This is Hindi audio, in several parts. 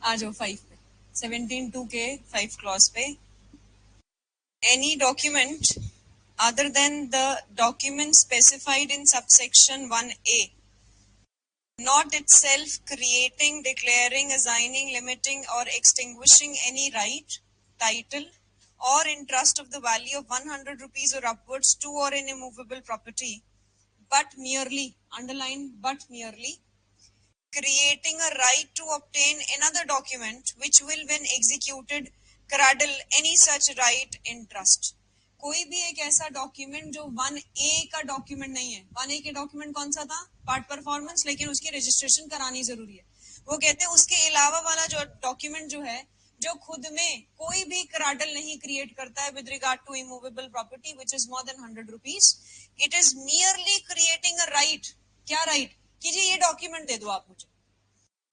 आ जाओ 5 पे, 17(2) के 5 क्लॉज पे. Any document other than the document specified in subsection 1A, not itself creating, declaring, assigning, limiting, or extinguishing any right, title, or interest of the value of 100 rupees or upwards to or in immovable property, but merely, underline, but merely, creating a right to obtain another document which will, when executed, cradle any such right in trust. कोई भी एक ऐसा डॉक्यूमेंट जो 1A का डॉक्यूमेंट नहीं है. 1A के डॉक्यूमेंट कौन सा था? पार्ट परफॉर्मेंस, लेकिन उसकी रजिस्ट्रेशन करानी जरूरी है. वो कहते हैं उसके अलावा वाला जो डॉक्यूमेंट जो है, जो खुद में कोई भी क्राडल नहीं क्रिएट करता है with regard to immovable property which is more than 100 rupees, it is merely creating a right. क्या राइट? कि जी ये डॉक्यूमेंट दे दो आप मुझे.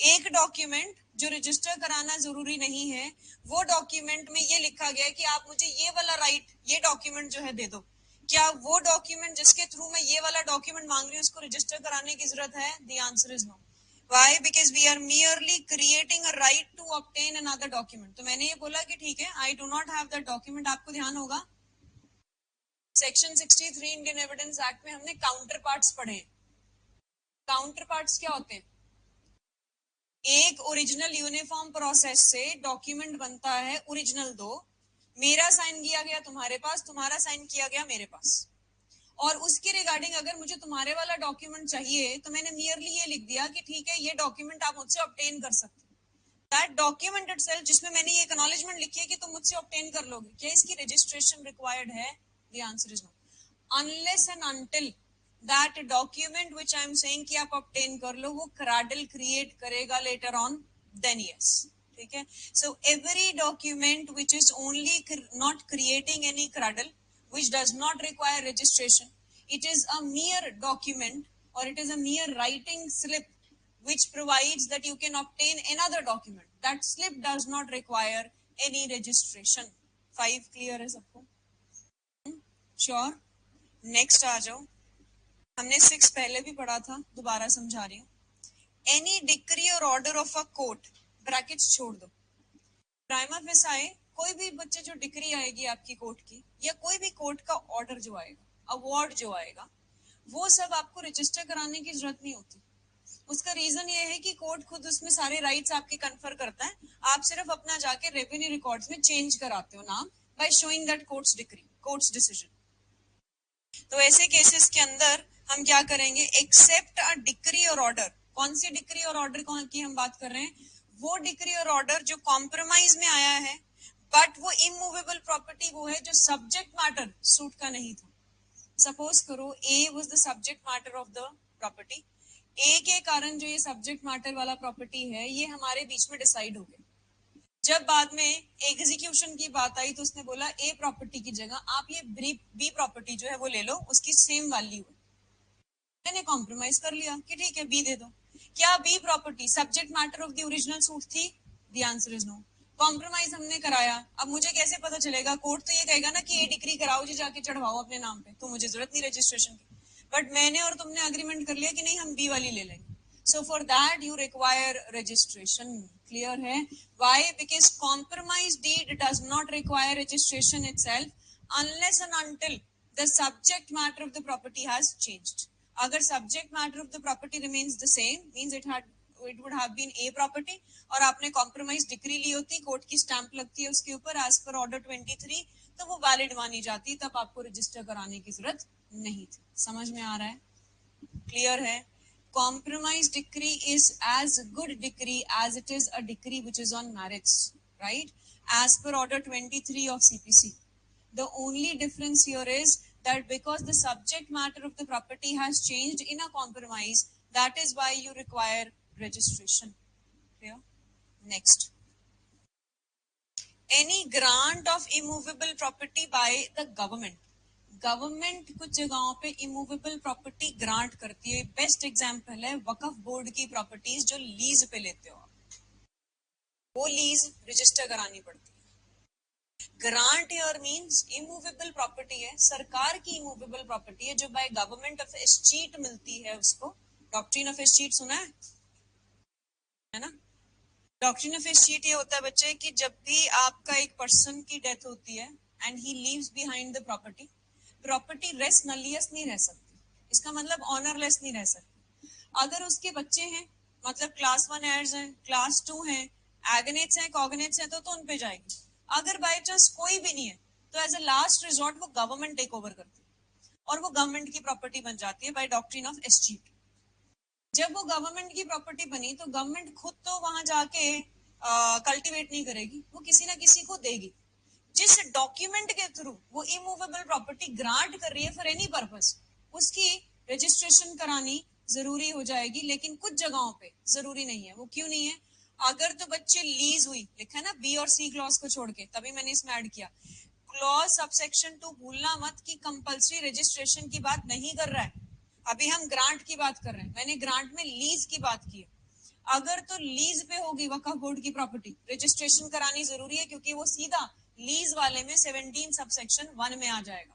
एक डॉक्यूमेंट जो रजिस्टर कराना जरूरी नहीं है, वो डॉक्यूमेंट में ये लिखा गया है कि आप मुझे ये वाला राइट, ये डॉक्यूमेंट जो है दे दो. क्या वो डॉक्यूमेंट जिसके थ्रू मैं ये वाला डॉक्यूमेंट मांग रही हूँ उसको रजिस्टर कराने की जरूरत है? The answer is no. Why? Because we are merely creating a right to obtain another document. तो मैंने ये बोला कि ठीक है, I do not have that document. आपको ध्यान होगा सेक्शन 63 इंडियन एविडेंस एक्ट में हमने काउंटर पार्ट्स पढ़े. काउंटर पार्ट्स क्या होते हैं? एक ओरिजिनल यूनिफॉर्म प्रोसेस से डॉक्यूमेंट बनता है ओरिजिनल दो. मेरा साइन किया गया तुम्हारे पास, तुम्हारा साइन किया गया मेरे पास, और उसके रिगार्डिंग अगर मुझे तुम्हारे वाला डॉक्यूमेंट चाहिए तो मैंने नियरली ये लिख दिया कि ठीक है, ये डॉक्यूमेंट आप मुझसे ऑब्टेन कर सकते हो. दैट डॉक्यूमेंट इटसेल्फ, जिसमें मैंने ये एक्नॉलेजमेंट लिखी है कि तुम मुझसे ऑब्टेन कर लोगे, क्या इसकी रजिस्ट्रेशन रिक्वायर्ड है? The answer is no. Unless and until that document which I am saying कि आप ऑब्टेन कर लो, वो क्राडल क्रिएट करेगा लेटर ऑन, देन यस. ठीक है. So every document which is only not creating any cradle, which does not require registration, it is a mere document or it is a mere writing slip which provides that you can obtain another document. That slip does not require any registration. 5 clear है सबको? Sure. Next आ जाओ. हमने 6 पहले भी पढ़ा था, दोबारा समझा रही हूँ. Any decree or order of a court, brackets छोड़ दो, प्राइमा फेसाई कोई भी बच्चे जो डिक्री आएगी आपकी कोर्ट की, या कोई भी कोर्ट का ऑर्डर जो आएगा, अवार्ड जो आएगा, वो सब आपको रजिस्टर कराने की जरूरत नहीं होती. उसका रीजन ये है कि कोर्ट खुद उसमें सारे राइट्स आपके कन्फर करता है. आप सिर्फ अपना जाके रेवेन्यू रिकॉर्ड्स में चेंज कराते हो नाम, by showing that courts decree, courts decision. तो ऐसे केसेस के अंदर हम क्या करेंगे? एक्सेप्ट अ डिक्री और ऑर्डर. कौन सी डिक्री और ऑर्डर की हम बात कर रहे हैं? वो डिक्री और ऑर्डर जो कॉम्प्रोमाइज में आया है, बट वो इमूवेबल प्रॉपर्टी वो है जो सब्जेक्ट मैटर सूट का नहीं था. सपोज करो A was the subject matter of the property. A के कारण जो ये सब्जेक्ट मैटर वाला प्रॉपर्टी है, ये हमारे बीच में डिसाइड हो गया. जब बाद में एग्जीक्यूशन की बात आई तो उसने बोला ए प्रॉपर्टी की जगह आप ये बी प्रॉपर्टी जो है वो ले लो, उसकी सेम वैल्यू है. मैंने कॉम्प्रोमाइज कर लिया कि ठीक है बी दे दो. क्या B property subject matter of the original suit थी? The answer is no. Compromise हमने कराया. अब मुझे कैसे पता चलेगा? कोर्ट तो ये कहेगा ना कि ए डिक्री कराओ जी, जाके चढ़वाओ अपने नाम पे, तो मुझे जरूरत नहीं रजिस्ट्रेशन की. बट मैंने और तुमने अग्रीमेंट कर लिया कि नहीं हम बी वाली ले लेंगे. So for that you require registration. Clear है? Why? Because compromise deed does not require registration itself unless and until the subject matter of the property has changed. अगर subject matter of the property remains the same, means it would have been a property, और आपने compromise decree ली होती, कोर्ट की स्टैंप लगती है उसके ऊपर as per order 23, तो वो वैलिड मानी जाती, तब आपको रजिस्टर कराने की जरूरत नहीं थी. समझ में आ रहा है? क्लियर है? Compromise decree is as good decree as it is a decree which is on merits, right? As per order 23 of CPC. The only difference here is that because the subject matter of the property has changed in a compromise, that is why you require registration. Clear? Next. Any grant of immovable property by the government. Government कुछ जगहों पे इमूवेबल प्रॉपर्टी ग्रांट करती है. बेस्ट एग्जांपल है वक्फ बोर्ड की प्रॉपर्टीज जो लीज पे लेते हो आप, वो लीज रजिस्टर करानी पड़ती है. Grant here means immovable property है, सरकार की इमूवेबल प्रॉपर्टी है जो बाय गवर्नमेंट ऑफ एस्टीट मिलती है. उसको डॉक्ट्रिन ऑफ एस्टीट सुना है ना? डॉक्ट्रिन ऑफ एस्टीट ये होता है बच्चे कि जब भी आपका एक पर्सन की डेथ होती है and he leaves behind the property, property res nullius नहीं रह सकती, इसका मतलब ऑनरलेस नहीं रह सकती। अगर उसके बच्चे हैं, मतलब क्लास 1 एयर्स हैं, क्लास 2 हैं, एगनेट्स हैं, कॉगनेट्स हैं, तो उन पे जाएगी। अगर बाय चांस कोई भी नहीं है तो एज अ लास्ट रिजॉर्ट वो गवर्नमेंट टेक ओवर करती है और वो गवर्नमेंट की प्रॉपर्टी बन जाती है बाय डॉक्ट्रिन ऑफ एस्टीट। जब वो गवर्नमेंट की प्रॉपर्टी बनी तो गवर्नमेंट खुद तो वहां जाके कल्टीवेट नहीं करेगी, वो किसी ना किसी को देगी। जिस डॉक्यूमेंट के थ्रू वो इमूवेबल प्रॉपर्टी ग्रांट कर रही है फॉर एनी पर्पस, उसकी रजिस्ट्रेशन करानी जरूरी हो जाएगी। लेकिन कुछ जगहों पे जरूरी नहीं है। वो क्यों नहीं है? अगर तो बच्चे लीज हुई, लिखा है ना बी और सी क्लॉज को छोड़ के, तभी मैंने इसमें ऐड किया। क्लॉज सबसेक्शन 2 भूलना मत कि कंपलसरी रजिस्ट्रेशन की बात नहीं कर रहा है, अभी हम ग्रांट की बात कर रहे हैं। मैंने ग्रांट में लीज की बात की है। अगर तो लीज पे होगी वक्फ बोर्ड की प्रॉपर्टी, रजिस्ट्रेशन करानी जरूरी है क्योंकि वो सीधा लीज वाले में 17 सबसेक्शन 1 में आ जाएगा।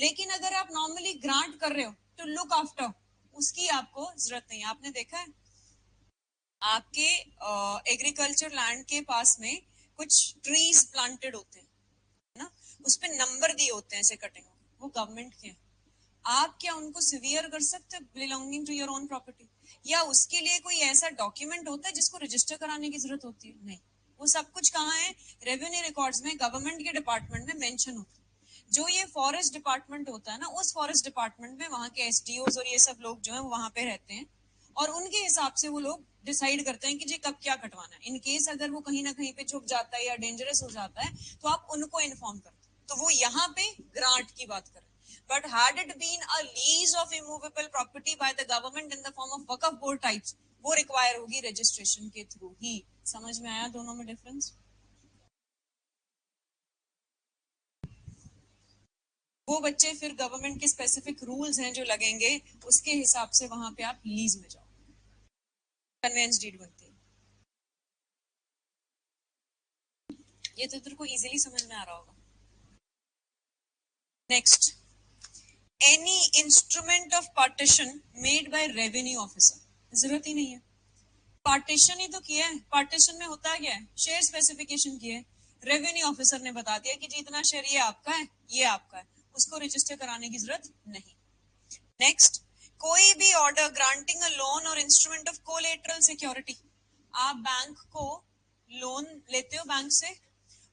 लेकिन अगर आप नॉर्मली ग्रांट कर रहे हो टू लुक आफ्टर, उसकी आपको जरूरत नहीं है। आपने देखा है आपके एग्रीकल्चर लैंड के पास में कुछ ट्रीज प्लांटेड होते हैं ना, उस पे नंबर दिए होते हैं ऐसे कटिंग, वो गवर्नमेंट के हैं। आप क्या उनको सिवियर कर सकते हैं belonging to your own property? या उसके लिए कोई ऐसा डॉक्यूमेंट होता है जिसको रजिस्टर कराने की जरूरत होती है? नहीं। वो सब कुछ कहाँ है? रेवेन्यू रिकॉर्ड्स में, गवर्नमेंट के डिपार्टमेंट में मेंशन होता है। जो ये फॉरेस्ट डिपार्टमेंट होता है ना, उस फॉरेस्ट डिपार्टमेंट में वहां के एसडीओज और ये सब लोग जो है वहां पे रहते हैं और उनके हिसाब से वो लोग डिसाइड करते हैं कि जी कब क्या कटवाना है। इन केस अगर वो कहीं ना कहीं पे छुप जाता है या डेंजरस हो जाता है तो आप उनको इन्फॉर्म करते हैं। तो वो यहाँ पे ग्रांट की बात कर रहे हैं। But had it been a lease of immovable property by the government in the form of Waqf board types, वो रिक्वायर होगी रजिस्ट्रेशन के थ्रू ही। समझ में आया दोनों में डिफरेंस? वो बच्चे फिर गवर्नमेंट के स्पेसिफिक रूल्स हैं जो लगेंगे, उसके हिसाब से वहां पे आप लीज में जाओ, कन्वेंस डीड बनती है। ये तो तेरे को इजीली समझ में आ रहा होगा। Next, any instrument of partition made by revenue officer, जरूरत ही नहीं है। पार्टीशन ही तो किया है। पार्टीशन में होता क्या है? शेयर स्पेसिफिकेशन किया है, रेवेन्यू ऑफिसर ने बता दिया कि जितना शेयर ये आपका है, ये आपका है, उसको रजिस्टर कराने की जरूरत नहीं। नेक्स्ट, कोई भी ऑर्डर ग्रांटिंग अ लोन और इंस्ट्रूमेंट ऑफ कोलेटरल सिक्योरिटी, आप बैंक को लोन लेते हो बैंक से,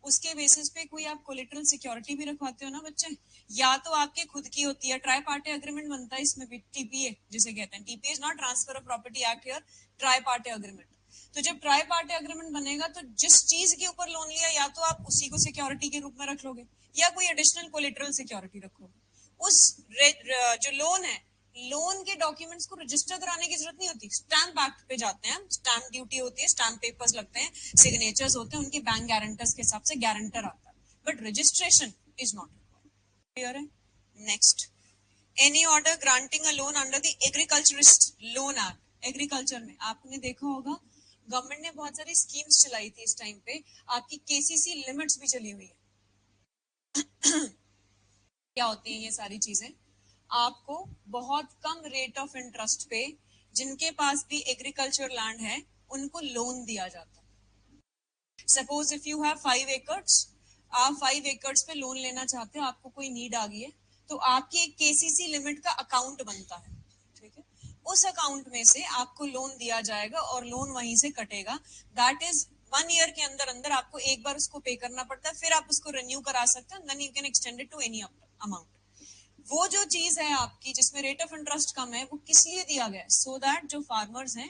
उसके बेसिस पे कोई आप कोलेटरल सिक्योरिटी भी रखवाते हो ना बच्चे, या तो आपके खुद की होती है, ट्राई पार्टी अग्रीमेंट बनता है इसमें भी, टीपीए जिसे कहते हैं। TPA is not transfer of property act here, try party agreement. तो जब ट्राई पार्टी अग्रीमेंट बनेगा तो जिस चीज के ऊपर लोन लिया, या तो आप उसी को सिक्योरिटी के रूप में रख लोगे या कोई एडिशनल कोलेटरल सिक्योरिटी रखोगे। उस जो लोन है, लोन के डॉक्यूमेंट्स को रजिस्टर कराने की जरूरत नहीं होती। स्टैम्प एक्ट पे जाते हैं, स्टैम्प ड्यूटी होती है, स्टैम्प पेपर्स लगते हैं, सिग्नेचर्स होते हैं, उनके बैंक गारंटर्स के हिसाब से गारंटर आता है, but registration is not clear है। Next, any order granting a loan under the agriculturist loan act. Agriculture में आपने देखा होगा गवर्नमेंट ने बहुत सारी स्कीम्स चलाई थी इस टाइम पे, आपकी केसीसी लिमिट्स भी चली हुई है। क्या होती है ये सारी चीजें? आपको बहुत कम रेट ऑफ इंटरेस्ट पे जिनके पास भी एग्रीकल्चर लैंड है उनको लोन दिया जाता है। सपोज इफ यू हैव 5 एकड़, आप 5 एकड़ पे लोन लेना चाहते हो, आपको कोई नीड आ गई है, तो आपकी एक केसीसी लिमिट का अकाउंट बनता है, ठीक है? उस अकाउंट में से आपको लोन दिया जाएगा और लोन वहीं से कटेगा। दैट इज 1 ईयर के अंदर अंदर आपको एक बार उसको पे करना पड़ता है, फिर आप उसको रिन्यू करा सकते हैं, then you can extend it to any amount. वो जो चीज है आपकी जिसमें रेट ऑफ इंटरेस्ट कम है, वो किस लिए दिया गया है? सो दैट जो फार्मर्स हैं,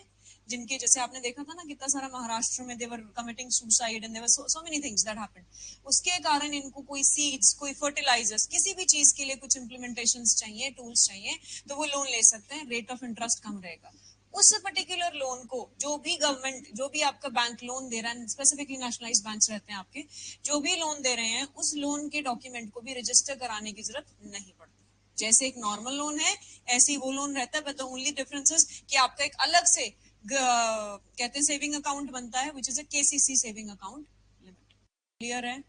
जिनके जैसे आपने देखा था ना कितना सारा महाराष्ट्र में they were committing suicide and they were so many things that happened, उसके कारण इनको कोई सीड्स, कोई फर्टिलाइजर्स, किसी भी चीज के लिए कुछ इम्प्लीमेंटेशंस चाहिए, टूल्स चाहिए, तो वो लोन ले सकते हैं, रेट ऑफ इंटरेस्ट कम रहेगा। उस पर्टिकुलर लोन को जो भी गवर्नमेंट, जो भी आपका बैंक लोन दे रहा है, स्पेसिफिकली नेशनलाइज्ड बैंक्स रहते हैं आपके, जो भी लोन दे रहे हैं, उस लोन के डॉक्यूमेंट को भी रजिस्टर कराने की जरूरत नहीं पड़ती। जैसे एक नॉर्मल लोन है, ऐसे ही वो लोन रहता है, but the only difference is कि आपका एक अलग से कहते हैं सेविंग अकाउंट बनता है, which is a KCC saving account limit. Clear है?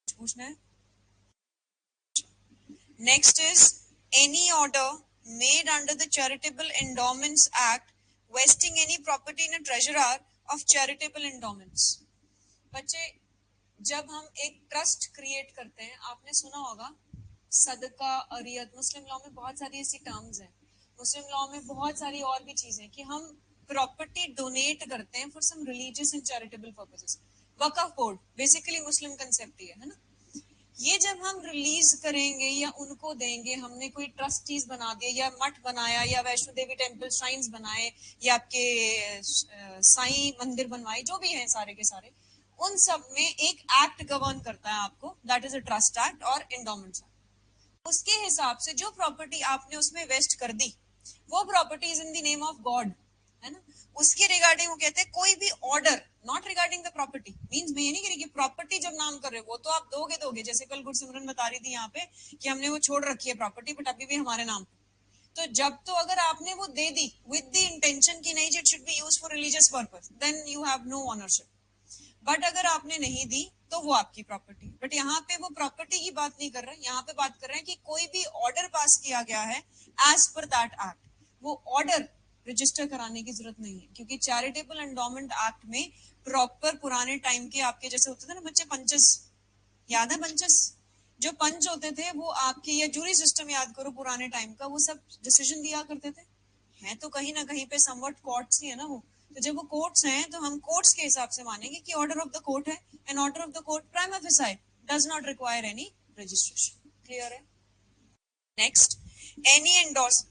पूछना है? Next is any order made under the Charitable Endowments Act vesting any property in a treasurer of charitable endowments. बच्चे, जब हम एक ट्रस्ट क्रिएट करते हैं, आपने सुना होगा सदका, अरियत, मुस्लिम लॉ में बहुत सारी ऐसी टर्म्स हैं, मुस्लिम लॉ में बहुत सारी और भी चीजें कि हम प्रॉपर्टी डोनेट करते हैं for some religious and charitable purposes. Waqf board basically Muslim concept ही है ना। ये जब हम रिलीज करेंगे या उनको देंगे, हमने कोई ट्रस्टीज बना दिया या मठ बनाया या वैष्णो देवी टेम्पल श्राइन्स बनाए या आपके साईं मंदिर बनवाए, जो भी हैं सारे के सारे, उन सब में एक एक्ट गवर्न करता है आपको, that is a trust act और एंडोमेंट्स एक्ट। उसके हिसाब से जो प्रॉपर्टी आपने उसमें वेस्ट कर दी, वो property is in the name of God, है ना। उसके रिगार्डिंग वो कहते हैं कोई भी order not regarding the property, means मैं ये नहीं कह रही कि प्रॉपर्टी जब नाम कर रहे हो वो तो आप दोगे, जैसे कल गुरसिमरन बता रही थी यहाँ पे कि हमने वो छोड़ रखी है प्रॉपर्टी बट अभी भी हमारे नाम पे। तो जब तो अगर आपने वो दे दी विद द इंटेंशन की नहीं it should be used for religious purpose, then you have no ownership. But अगर आपने नहीं दी तो वो आपकी प्रॉपर्टी। बट यहाँ पे वो प्रॉपर्टी की बात नहीं कर रहे हैं, यहाँ पे बात कर रहे हैं कि कोई भी ऑर्डर पास किया गया है एज पर दैट एक्ट, वो ऑर्डर रजिस्टर कराने की जरूरत नहीं है, क्योंकि चैरिटेबल एंडोमेंट एक्ट में प्रॉपर पुराने टाइम के आपके जैसे होते थे ना बच्चे पंचस, याद है पंचस, जो पंच होते थे वो आपके, या जूरी सिस्टम याद करो पुराने टाइम का, वो सब डिसीजन दिया करते थे। हैं तो कहीं ना कहीं पे समवट कोर्ट्स ही है ना वो। तो जब वो कोर्ट्स हैं तो हम कोर्ट्स के हिसाब से मानेंगे कि ऑर्डर ऑफ द कोर्ट है, and order of the court prima facie does not require any registration. Clear है? Next, any endorse,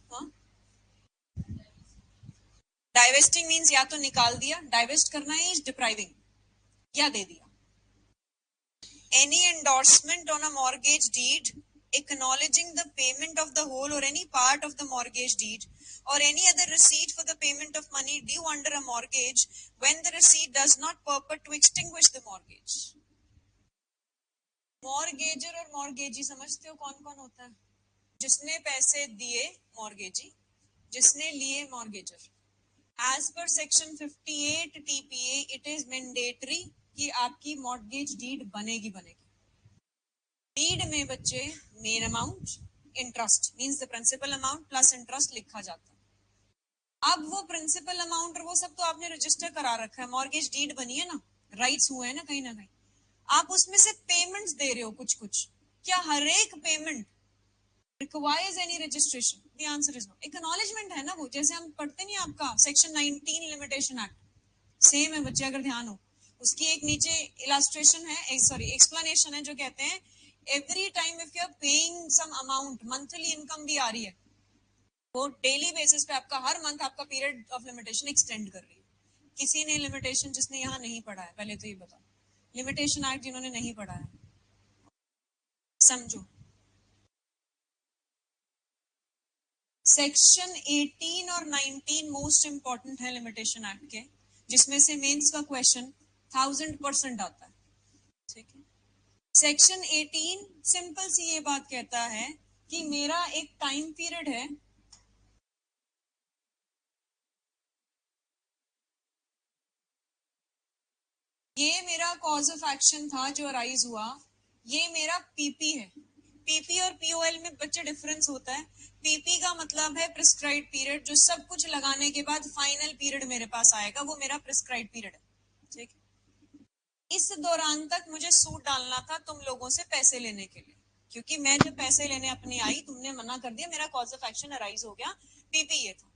divesting means या तो निकाल दिया, डाइवेस्ट करना है इज डिप्राइविंग, या दे दिया। Any endorsement on a mortgage deed acknowledging the payment of the whole or any part of the mortgage deed or any other receipt for the payment of money due under a mortgage when the receipt does not purport to extinguish the mortgage. Mortgagor और मॉर्गेजी समझते हो कौन कौन होता है? जिसने पैसे दिए मॉर्गेजी, जिसने लिए mortgagor. As per section 58 TPA it is mandatory कि आपकी मॉर्गेज डीड बनेगी बनेगी। डीड में बच्चे main amount, interest means the principal amount plus interest लिखा जाता है। अब वो प्रिंसिपल अमाउंट और वो सब तो आपने रजिस्टर करा रखा है, मॉर्गेज डीड बनी है ना, राइट्स हुए हैं ना कहीं ना कहीं, आप उसमें से पेमेंट्स दे रहे हो कुछ कुछ, क्या हर एक payment requires any registration? The answer is no. Acknowledgement है ना वो, जैसे हम पढ़ते नहीं आपका सेक्शन 19 लिमिटेशन एक्ट, सेम है बच्चे अगर ध्यान हो। उसकी एक नीचे इलास्ट्रेशन है, सॉरी एक्सप्लेनेशन है, जो कहते हैं every time if you are paying some amount, monthly income भी आ रही है, वो डेली बेसिस पे आपका हर मंथ आपका पीरियड ऑफ लिमिटेशन एक्सटेंड कर रही है। किसी ने लिमिटेशन, जिसने यहाँ नहीं पढ़ा है पहले तो ये बताओ, लिमिटेशन एक्ट जिन्होंने नहीं पढ़ा है समझो। सेक्शन 18 और 19 मोस्ट इंपॉर्टेंट है लिमिटेशन एक्ट के, जिसमें से मेंस का क्वेश्चन 1000% आता है। ठीक है, सेक्शन 18 सिंपल सी ये बात कहता है कि मेरा एक टाइम पीरियड है, ये मेरा कॉज ऑफ एक्शन था जो अराइज हुआ, ये मेरा पीपी है। पीपी और पीओएल में बच्चे डिफरेंस होता है। पीपी का मतलब है प्रिस्क्राइब्ड पीरियड, जो सब कुछ लगाने के बाद फाइनल पीरियड मेरे पास आएगा, वो मेरा प्रिस्क्राइब्ड पीरियड है। ठीक है, इस दौरान तक मुझे सूट डालना था तुम लोगों से पैसे लेने के लिए, क्योंकि मैं जब पैसे लेने अपनी आई तुमने मना कर दिया, मेरा कॉज ऑफ एक्शन अराइज हो गया, पीपी ये था।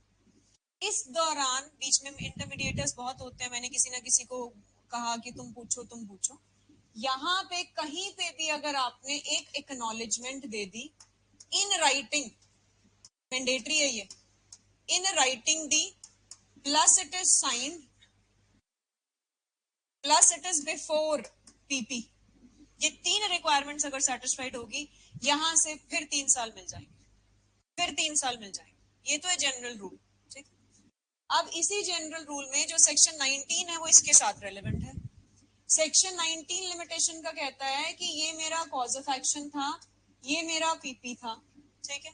इस दौरान बीच में इंटरमीडिएटर्स बहुत होते हैं, मैंने किसी ना किसी को कहा कि तुम पूछो तुम पूछो, यहाँ पे कहीं पे भी अगर आपने एक acknowledgement they the in writing, mandatory है ये, in writing the, plus it is signed, plus it is before PP, ये तीन रिक्वायरमेंट्स अगर सेटिस्फाइड होगी, यहां से फिर 3 साल मिल जाएंगे, फिर 3 साल मिल जाएंगे। ये तो है जनरल रूल। ठीक, अब इसी जनरल रूल में जो सेक्शन 19 है वो इसके साथ रेलेवेंट है। सेक्शन 19 लिमिटेशन का कहता है कि ये मेरा कॉज ऑफ एक्शन था, ये मेरा पीपी था। ठीक है,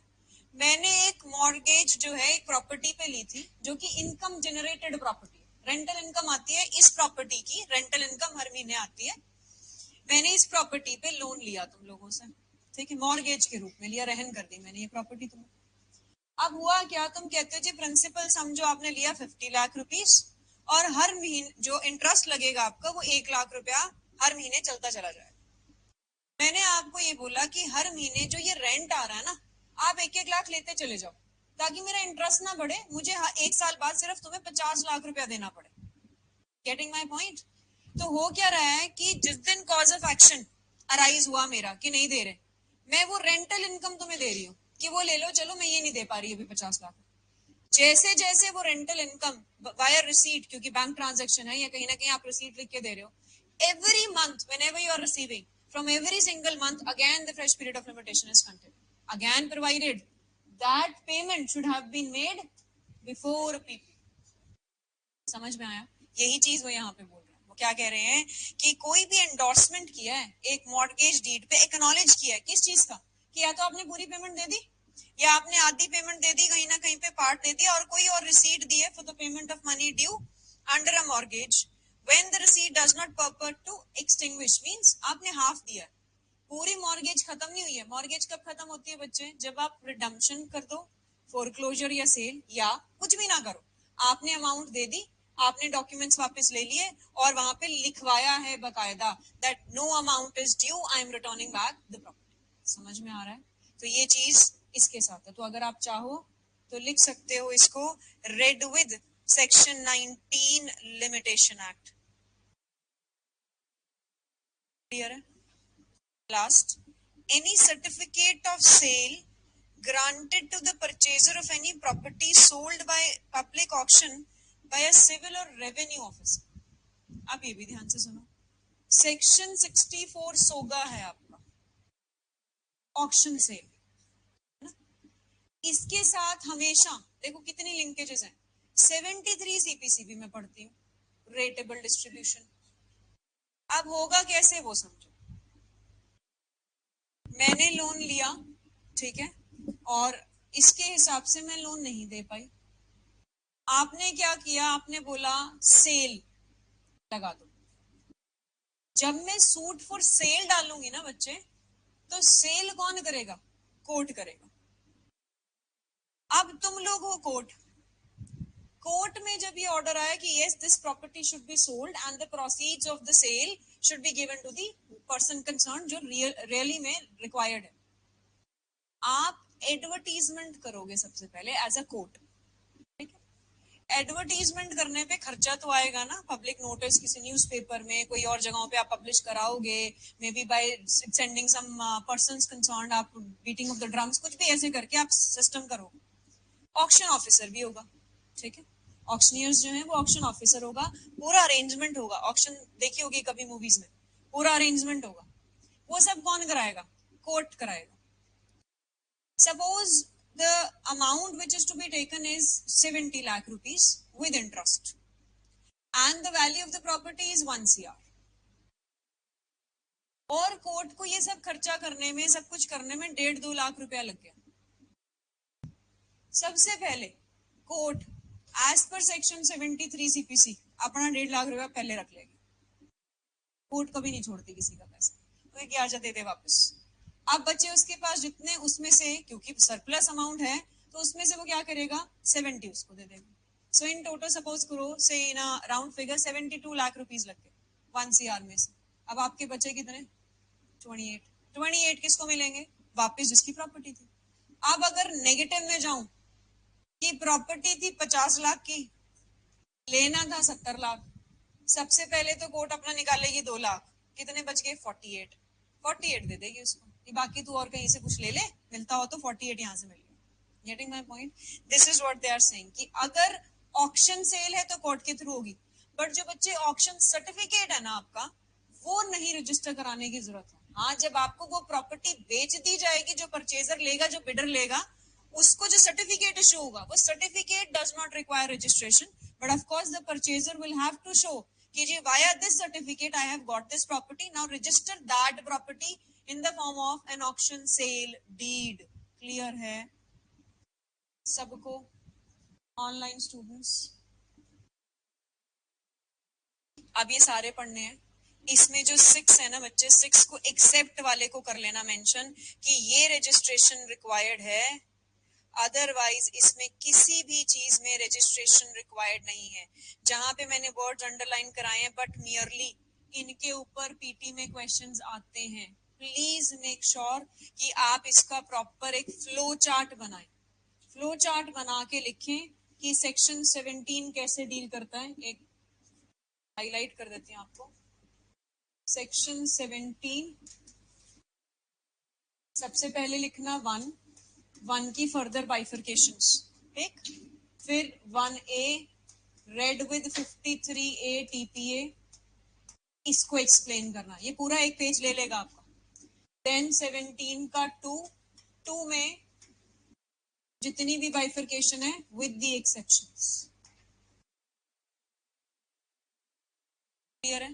मैंने एक मॉर्गेज जो है एक प्रॉपर्टी पे ली थी, जो कि income generated property, rental income आती है इस प्रॉपर्टी की, रेंटल इनकम हर महीने आती है। मैंने इस प्रॉपर्टी पे लोन लिया तुम लोगों से, ठीक है, मॉर्गेज के रूप में लिया, रहन कर दी मैंने ये प्रॉपर्टी तुम्हें। अब हुआ क्या, तुम कहते हो जी प्रिंसिपल समझो आपने लिया 50 लाख रुपीस, और हर महीने जो इंटरेस्ट लगेगा आपका वो 1 लाख रुपया हर महीने चलता चला जाएगा। मैंने आपको ये बोला कि हर महीने जो ये रेंट आ रहा है ना, आप 1-1 लाख लेते चले जाओ ताकि मेरा इंटरेस्ट ना बढ़े, मुझे 1 साल बाद सिर्फ तुम्हें 50 लाख रुपया देना पड़े। Getting my point? तो हो क्या रहा है कि जिस दिन कॉज ऑफ एक्शन अराइज हुआ मेरा कि नहीं दे रहे, मैं वो रेंटल इनकम तुम्हें दे रही हूँ कि वो ले लो, चलो मैं ये नहीं दे पा रही अभी 50 लाख। जैसे जैसे वो रेंटल इनकम वाया रिसीट, क्योंकि बैंक ट्रांजेक्शन है या कहीं ना कहीं आप रिसीट लिख के दे रहे हो, every month whenever you are receiving from every single month, again the fresh period of limitation is continued, again provided that payment should have been made before PP। समझ में आया? यही चीज वो यहाँ पे बोल रहे हैं। वो क्या कह रहे हैं कि कोई भी एंडोर्समेंट किया है एक मॉर्गेज डीड पे, एक्नॉलेज किया है किस चीज का, कि या तो आपने पूरी पेमेंट दे दी या आपने आधी पेमेंट दे दी, कहीं ना कहीं पे पार्ट दे दिया, और कोई और रिसीट दी है for the payment of money due under a mortgage. When the receipt does not purpose to extinguish, means आपने हाफ दिया, पूरी मॉर्गेज खत्म नहीं हुई है। मॉर्गेज कब खत्म होती है बच्चे? जब आप रिडम्पशन कर दो, फोरक्लोजर या सेल, या कुछ भी ना करो, आपने अमाउंट दे दी, आपने डॉक्यूमेंट्स वापस ले लिए और वहां पे लिखवाया है बकायदा that no amount is due, I am returning back the property. समझ में आ रहा है? तो ये चीज इसके साथ है। तो अगर आप चाहो तो लिख सकते हो इसको read with section 19 limitation act. Clear है? Last, any certificate of sale granted to the purchaser of any property sold by public auction by a civil or revenue officer। आप ये भी ध्यान से सुनो, सेक्शन 64 सोगा है आपका, ऑक्शन सेल, इसके साथ हमेशा देखो कितनी लिंकेजेस हैं। 73 सीपीसीबी में पढ़ती हूँ, रेटेबल डिस्ट्रीब्यूशन। अब होगा कैसे वो समझो। मैंने लोन लिया, ठीक है, और इसके हिसाब से मैं लोन नहीं दे पाई, आपने क्या किया, आपने बोला सेल लगा दो। जब मैं सूट फॉर सेल डालूंगी ना बच्चे, तो सेल कौन करेगा? कोर्ट करेगा। अब तुम लोग हो कोर्ट, कोर्ट में जब ये ऑर्डर आया कि yes this property should be sold and the proceeds of the sale should be given to the person concern जो रियली में रिक्वायर्ड है, आप एडवर्टीजमेंट करोगे सबसे पहले एज अ कोर्ट। एडवर्टीजमेंट करने पे खर्चा तो आएगा ना, पब्लिक नोटिस किसी न्यूज़पेपर में, कोई और जगहों पे आप पब्लिश कराओगे, may be by sending some persons concerned, आप बीटिंग ऑफ द ड्रम्स, कुछ भी ऐसे करके आप सिस्टम करोगे। ऑक्शन ऑफिसर भी होगा, ठीक है, ऑक्शनियर्स जो है वो ऑक्शन ऑफिसर होगा, पूरा अरेंजमेंट होगा। ऑक्शन देखी होगी कभी मूवीज में, पूरा अरेंजमेंट होगा। वो सब कौन कराएगा? कोर्ट कराएगा। Suppose the amount which is to be taken is 70 lakh rupees with interest and the value of the property is 1 CR, और कोर्ट को ये सब खर्चा करने में, सब कुछ करने में 1.5-2 लाख रुपया लग गया। सबसे पहले court as per section 73 CPC अपना 1.5 लाख रुपया पहले रख लेगी। कोर्ट कभी नहीं छोड़ती किसी का पैसा, तो क्या दे दे वापस। अब बच्चे उसके पास जितने, उसमें से क्योंकि सरप्लस अमाउंट है तो उसमें से वो क्या करेगा, 70 उसको दे देगा। सो इन टोटल सपोज करो से in round figure 72 lakh rupees लग गए 1 CR में से। अब आपके बचे कितने? 28 किसको मिलेंगे? वापस जिसकी प्रॉपर्टी थी। अब अगर नेगेटिव में जाऊं कि प्रॉपर्टी थी 50 लाख की, लेना था 70 लाख, सबसे पहले तो कोर्ट अपना निकालेगी 2 लाख, कितने बच गए? 48 दे देगी उसको कि बाकी तू और कहीं से कुछ ले ले, मिलता हो तो 48 यहाँ से मिल गया। Getting my point? This is what they are saying कि अगर ऑक्शन सेल है तो कोर्ट के थ्रू होगी, बट जो बच्चे ऑक्शन सर्टिफिकेट है ना आपका, वो नहीं रजिस्टर कराने की जरूरत है। हाँ, जब आपको वो प्रॉपर्टी बेच दी जाएगी, जो परचेजर लेगा, जो बिडर लेगा, उसको जो सर्टिफिकेट इशू होगा, वो certificate does not require registration, but of course the purchaser will have to show कि जी via this certificate I have got this property, now register that property in the form of an auction sale deed. Clear है सबको? ऑनलाइन स्टूडेंट्स अब ये सारे पढ़ने हैं। इसमें जो 6 है ना बच्चे, 6 को एक्सेप्ट वाले को कर लेना मेंशन कि ये रजिस्ट्रेशन रिक्वायर्ड है अदरवाइज इसमें किसी भी चीज में रजिस्ट्रेशन रिक्वायर्ड नहीं है. जहां पे मैंने वर्ड्स अंडरलाइन कराए हैं बट मियरली इनके ऊपर पीटी में क्वेश्चंस आते हैं. प्लीज मेक श्योर कि आप इसका प्रॉपर एक फ्लो चार्ट बनाएं. फ्लो चार्ट बना के लिखें कि सेक्शन 17 कैसे डील करता है. एक हाईलाइट कर देते हैं आपको. सेक्शन 17 सबसे पहले लिखना 1 की फर्दर बाइफर्केशंस. ठीक. फिर 1A read with 53A TPA, इसको एक्सप्लेन करना. ये पूरा एक पेज ले लेगा आपका. देन 17 का 2 में जितनी भी बाइफर्केशन है विद द एक्सेप्शंस. क्लियर है.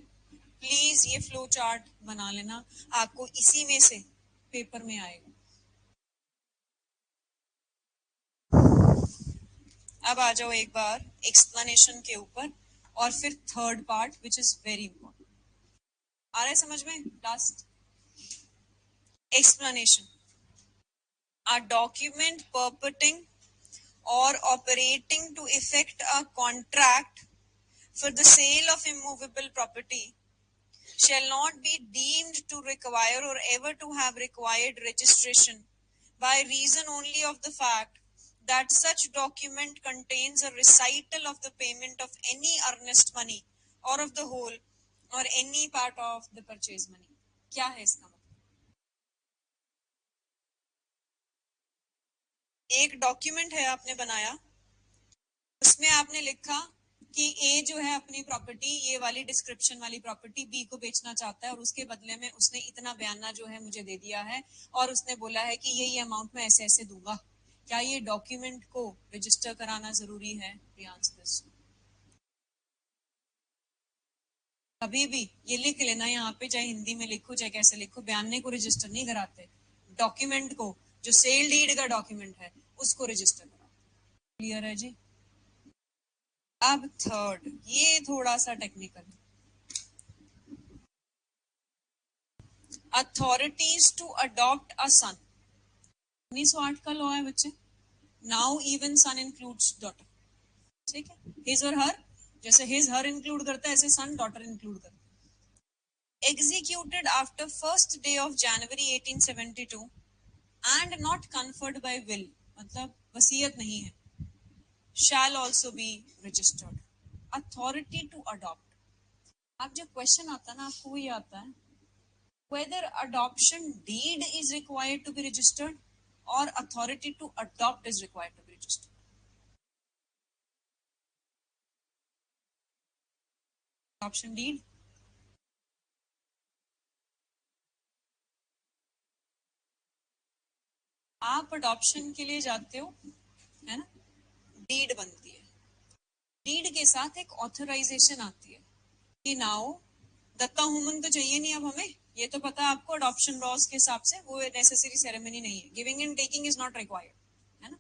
प्लीज ये फ्लो चार्ट बना लेना, आपको इसी में से पेपर में आएगा. अब आ जाओ एक बार एक्सप्लेनेशन के ऊपर और फिर third part which is very important. आ रहा है समझ में. Last explanation. A document purporting or operating to effect a contract for the sale of immovable property shall not be deemed to require or ever to have required registration by reason only of the fact that such document contains a recital of the payment of any earnest money or of the whole or any part of the purchase money. क्या है इसका मतलब? एक डॉक्यूमेंट है आपने बनाया, उसमें आपने लिखा कि ए जो है अपनी प्रॉपर्टी, ये वाली डिस्क्रिप्शन वाली प्रॉपर्टी बी को बेचना चाहता है और उसके बदले में उसने इतना बयाना जो है मुझे दे दिया है और उसने बोला है कि ये अमाउंट में ऐसे ऐसे दूंगा. क्या ये डॉक्यूमेंट को रजिस्टर कराना जरूरी है? कभी भी ये लिख लेना यहाँ पे, चाहे हिंदी में लिखो चाहे कैसे लिखो, बयाने को रजिस्टर नहीं कराते. डॉक्यूमेंट को, जो सेल डीड का डॉक्यूमेंट है उसको रजिस्टर कराते. क्लियर है जी. अब थर्ड, ये थोड़ा सा technical. Authorities to adopt a son. 1908 का लॉ है बच्चे. Now even son includes daughter. ठीक है. हिज और हर, जैसे हिज हर इंक्लूड करता है ऐसे सन डॉटर इंक्लूड करता है. Executed after first day of January 1872 and not conferred bye will, मतलब वसीयत नहीं है, shall also be registered. Authority to adopt. अब जब क्वेश्चन आता है ना, आपको वही आता है whether adoption deed is required to be registered or authority to adopt is required to be registered. Adoption deed. आप अडॉप्शन के लिए जाते हो, है ना, डीड बनती है. डीड के साथ एक ऑथराइजेशन आती है कि नाउ दत्ता हुमन तो चाहिए नहीं अब हमें, ये तो पता है आपको अडॉप्शन लॉज के हिसाब से वो नेसेसरी सेरेमनी नहीं है. Giving and taking is not required, है ना.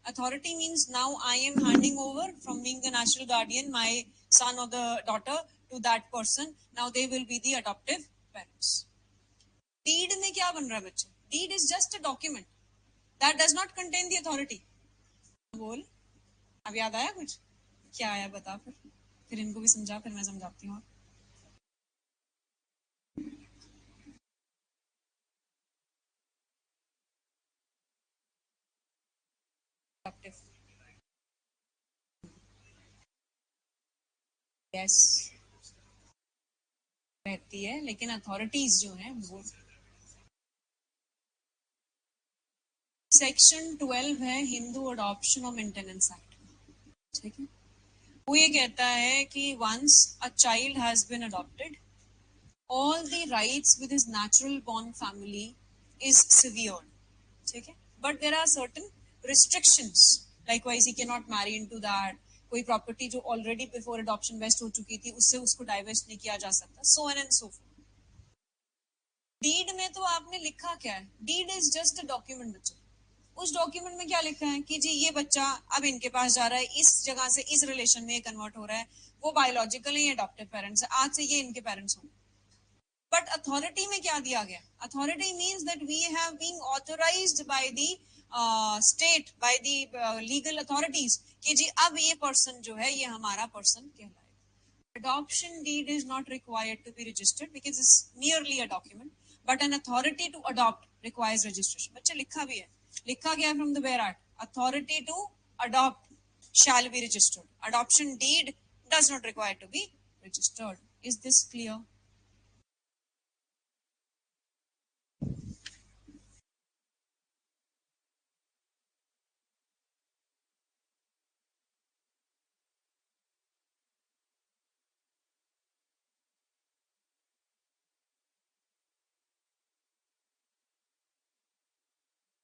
Authority means now I am handing over from being the natural guardian my son और the daughter to that person. Now they will be the adoptive parents. Deed में क्या बन रहा है बच्चे? Deed is just a document that does not contain the authority. बोल, अब याद आया कुछ? क्या आया बता. फिर इनको भी समझा, फिर मैं समझाती हूँ. यस, रहती है, लेकिन अथॉरिटीज जो हैं वो. सेक्शन 12 है हिंदू अडॉप्शन और मेंटेनेंस एक्ट. ठीक है. वो ये कहता है कि once a child has been adopted, all the rights with his natural born family is severed. ठीक है. But there are certain restrictions. Likewise, he cannot marry into that. कोई प्रॉपर्टी जो ऑलरेडी बिफोर अडॉप्शन वेस्ट हो चुकी थी उससे उसको डाइवर्स नहीं किया जा सकता. So on and so forth. Deed में तो आपने लिखा क्या है? Deed is just a document बच्चों. उस डॉक्यूमेंट में क्या लिखा है कि जी ये बच्चा अब इनके पास जा रहा है, इस जगह से इस रिलेशन में कन्वर्ट हो रहा है, वो बायोलॉजिकली अडॉप्टिव पेरेंट्स है, आज से ये इनके पेरेंट्स होंगे. बट अथॉरिटी में क्या दिया गया? Authority means that we have been authorised by the state by the legal authorities कि जी अब ये पर्सन जो है ये हमारा पर्सन कहलाएगा. Adoption deed is not required to be registered because it's merely a document, but an authority to adopt requires registration. बच्चे लिखा भी है, लिखा गया from the Where Act. Authority to adopt shall be registered. Adoption deed does not require to be registered. Is this clear?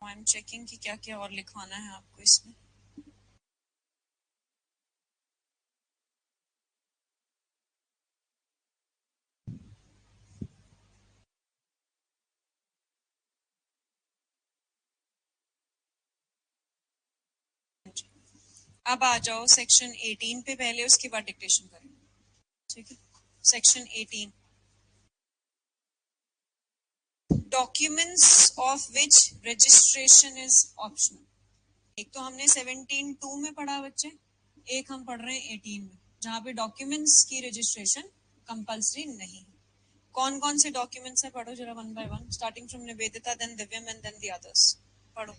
I am checking कि क्या क्या और लिखवाना है आपको इसमें. अब आ जाओ सेक्शन 18 पे, पहले उसके बाद डिक्टेशन करें. ठीक है. Section 18, documents of which registration is optional. एक तो हमने 17(2) में पढ़ा बच्चे, एक हम पढ़ रहे हैं 18 में, जहाँ पे डॉक्यूमेंट्स की रजिस्ट्रेशन कंपलसरी नहीं है. कौन कौन से डॉक्यूमेंट्स है पढ़ो जरा one by one, starting from Nivedita, then Divyam and then the others. पढ़ो.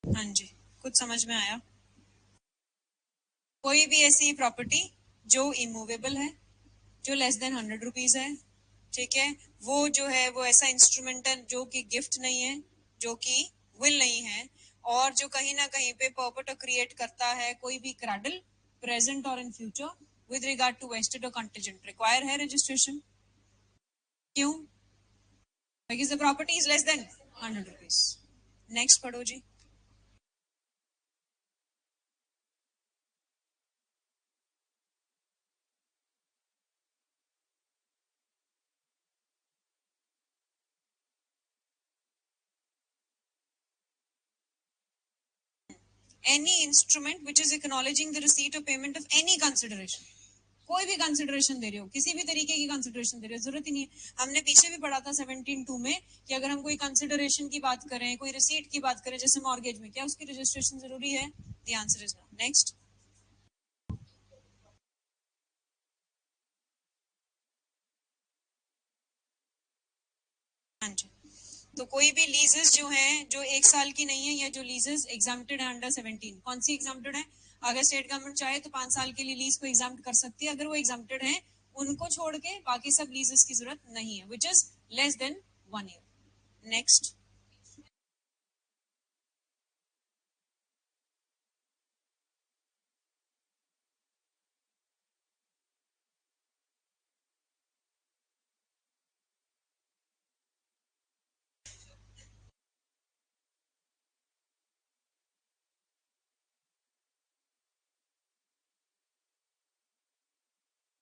हाँ जी, कुछ समझ में आया? कोई भी ऐसी प्रॉपर्टी जो इमूवेबल है, जो लेस देन 100 रुपीज है, ठीक है, वो जो है वो ऐसा इंस्ट्रूमेंट है जो कि गिफ्ट नहीं है, जो कि विल नहीं है, और जो कहीं ना कहीं पे पर्पट क्रिएट करता है कोई भी क्रैडल प्रेजेंट और in future with regard to vested और कंटिजेंट, रिक्वायर है रजिस्ट्रेशन. क्यों? Because the property is less than 100 rupees. Next पढ़ो जी. Any instrument which is acknowledging the receipt or payment of any consideration. कोई भी कंसिडरेशन दे रहे हो, किसी भी तरीके की कंसिडरेशन दे रहे हो, जरूरत ही नहीं है. हमने पीछे भी पढ़ा था 17(2) में कि अगर हम कोई कंसिडरेशन की बात करें, कोई रिसीट की बात करें, जैसे मॉर्गेज में, क्या उसकी रजिस्ट्रेशन जरूरी है? The answer is no. Next. हाँ जी. तो कोई भी लीजेस जो हैं जो 1 साल की नहीं है, या जो लीजेस एग्जाम्प्टेड है अंडर 17, कौन सी एग्जाम्प्टेड है? अगर स्टेट गवर्नमेंट चाहे तो 5 साल के लिए लीज को एग्जाम्प्ट कर सकती है. अगर वो एग्जाम्प्टेड है उनको छोड़ के बाकी सब लीजेस की जरूरत नहीं है, which is less then 1 year. Next.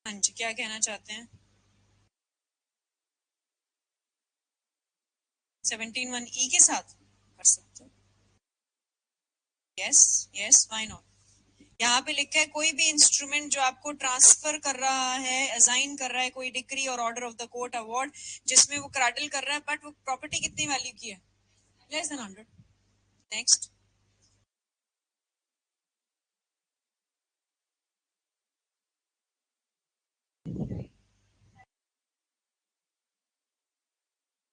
हाँ जी, क्या कहना चाहते हैं? 17(1) के साथ कर सकते हो. यस. Yes, why not. यहाँ पे लिखा है कोई भी इंस्ट्रूमेंट जो आपको ट्रांसफर कर रहा है, असाइन कर रहा है, कोई डिक्री और order of the court award जिसमें वो क्रैडल कर रहा है, बट वो प्रॉपर्टी कितनी वैल्यू की है? Less than 100. Next.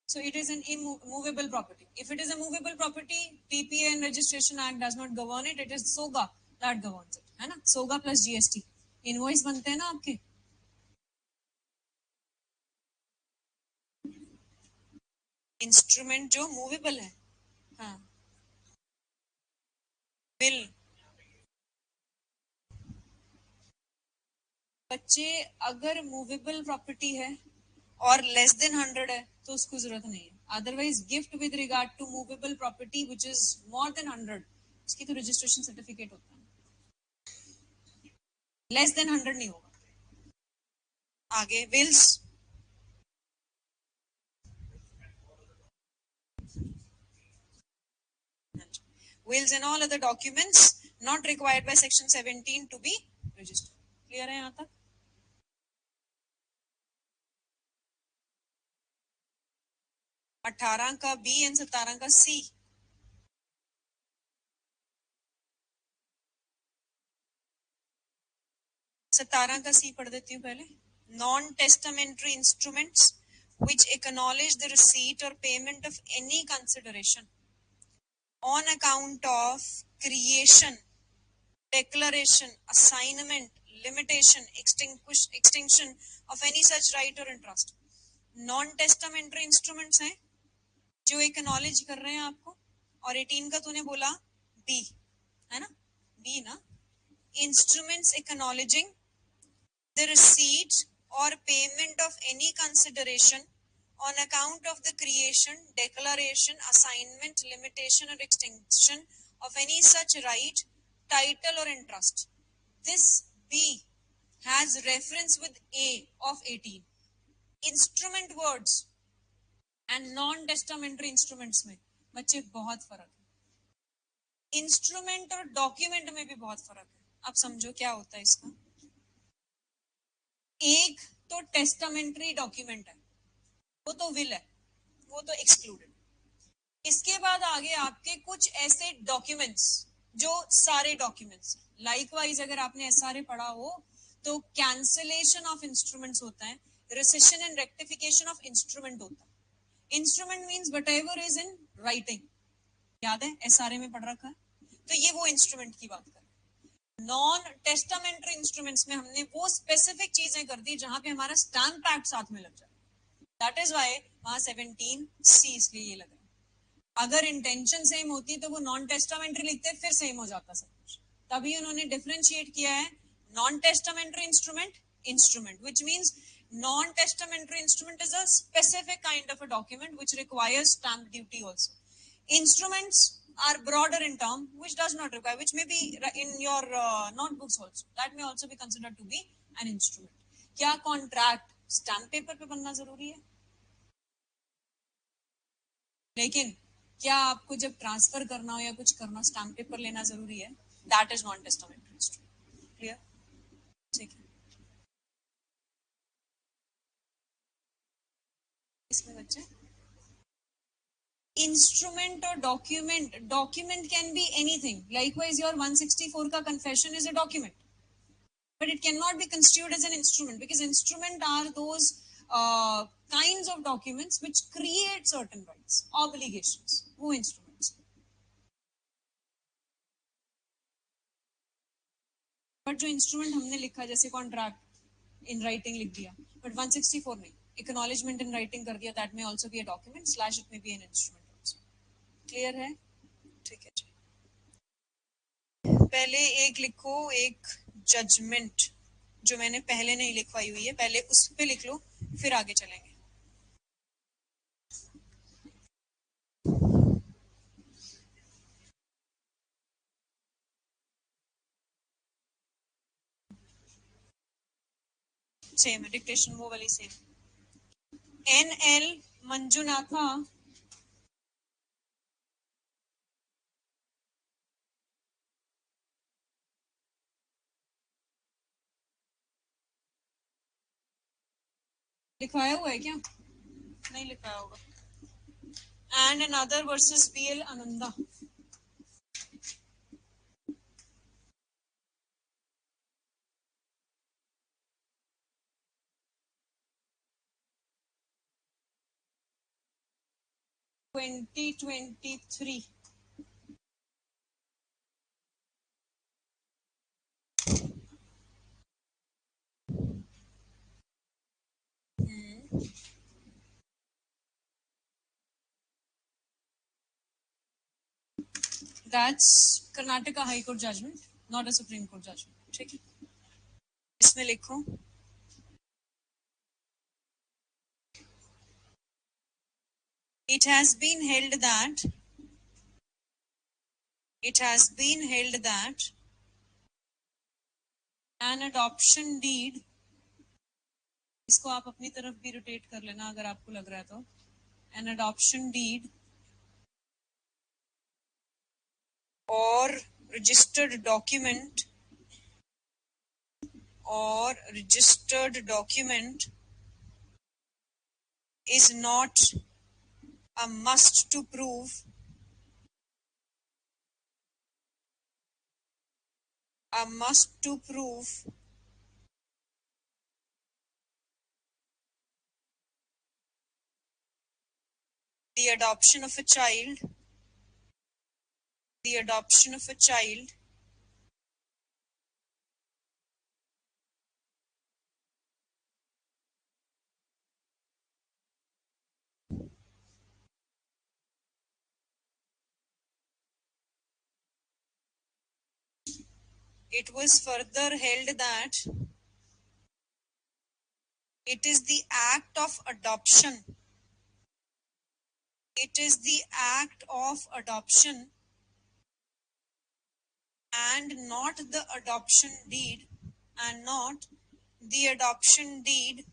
So it is an immovable property. If it is a movable property, PPA and Registration Act does not govern it. It is SOGA that governs it. है ना? SOGA plus GST. Invoice बनते हैं ना आपके. इंस्ट्रूमेंट जो मूवेबल है. हाँ. बिल. बच्चे, अगर मूवेबल प्रॉपर्टी है और लेस देन 100 है तो उसको जरूरत नहीं है. Otherwise gift with regard to movable property which is more than 100, उसकी तो रजिस्ट्रेशन सर्टिफिकेट होता है. लेस देन 100 नहीं होगा. आगे Wills. Wills and all other documents not required by section 17 to be registered. Clear है यहाँ तक? 18 का B and 17 का C. 17 का C पढ़ देती हूँ पहले. Non-testamentary instruments which acknowledge the receipt or payment of any consideration on account of creation, declaration, assignment, limitation, extinction of any such right or interest. Non-testamentary instruments हैं जो एक्नॉलेज कर रहे हैं आपको. और 18 का तूने बोला बी है ना, बी ना. इंस्ट्रूमेंट्स एक्नॉलेजिंग द रिसीट और payment of any consideration on account of the creation, declaration, assignment, limitation or extinction of any such right, title or interest. This B has reference with A of 18. Instrument words and non testamentary instruments में बच्चे बहुत फर्क है. इंस्ट्रूमेंट और डॉक्यूमेंट में भी बहुत फर्क है. आप समझो क्या होता है इसका. एक तो टेस्टामेंट्री डॉक्यूमेंट है, वो तो विल है, वो तो एक्सक्लूडेड. इसके बाद आगे आपके कुछ ऐसे डॉक्यूमेंट्स जो सारे डॉक्यूमेंट्स. लाइकवाइज अगर आपने एसआरए पढ़ा हो तो कैंसिलेशन ऑफ इंस्ट्रूमेंट्स होता है, recession and rectification of instrument होता है. Instrument means whatever is in writing. याद है एसआरए में पढ़ रखा है. तो ये वो इंस्ट्रूमेंट की बात कर. नॉन टेस्टामेंट्री इंस्ट्रूमेंट्स में हमने वो स्पेसिफिक चीजें कर दी जहां पे हमारा स्टैम्प पैड साथ में लग जाए. दैट इज वाई वहां 17C इसलिए ये लग रहा है. अगर इंटेंशन सेम होती तो वो नॉन टेस्टामेंट्री लिखते फिर सेम हो जाता सब कुछ. तभी उन्होंने डिफरेंशिएट किया है non testamentary instrument which means non-testamentary instrument is a specific kind of a document which requires stamp duty also. Instruments are broader in term which does not require, which may be in your notebooks also, that may also be considered to be an instrument. क्या contract stamp paper पे बनना जरूरी है, लेकिन क्या आपको जब ट्रांसफर करना हो या कुछ करना स्टैम्प पेपर लेना जरूरी है. That is non testamentary instrument. Clear? ठीक है. इसमें बच्चे इंस्ट्रूमेंट और document can be anything. Likewise your 164 का confession is a document, but it cannot be construed as an instrument because instrument are those kinds of documents which create certain rights, obligations. वो instruments. बट जो इंस्ट्रूमेंट हमने लिखा जैसे कॉन्ट्रैक्ट इन राइटिंग लिख दिया, बट 164 नहीं, एक्नॉलेजमेंट इन राइटिंग कर दिया, दैट में also be a document slash it में be an instrument also. Clear है? ठीक है. पहले एक लिखो, एक जजमेंट जो मैंने पहले नहीं लिखवाई हुई है, पहले उस पे लिख लो फिर आगे चलेंगे. सेम है डिक्टेशन, वो वाली सेम. NL मंजुनाथा लिखवाया हुआ है क्या? नहीं लिखवाया होगा. And another versus BL Ananda. Twenty 23. That's Karnataka High Court judgment, not a Supreme Court judgment. ठीक है. इसमें लिखो it has been held that an adoption deed, इसको आप अपनी तरफ भी रोटेट कर लेना अगर आपको लग रहा है तो, an adoption deed or registered document is not a must to prove the adoption of a child It was further held that it is the act of adoption and not the adoption deed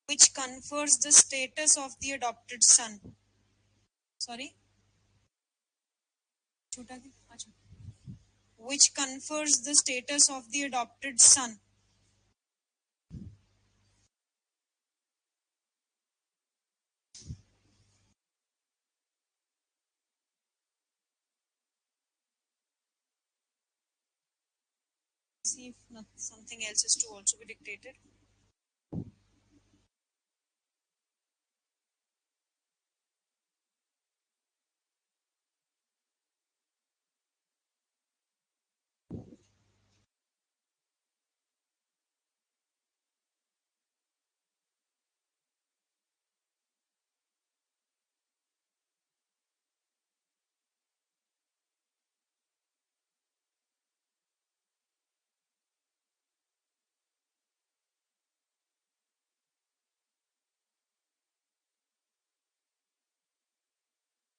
which confers the status of the adopted son. Sorry? Which confers the status of the adopted son. See if something else is to also be dictated.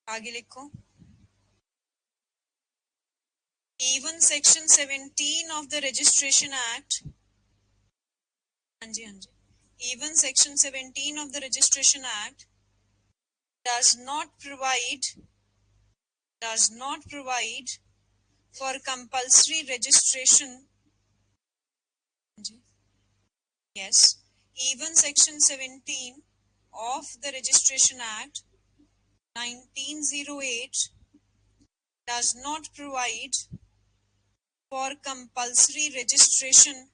आगे लिखो. Even section 17 of the Registration Act. Even section 17 of the Registration Act does not provide for compulsory registration. Yes. Even section 17 of the Registration Act 1908 does not provide for compulsory registration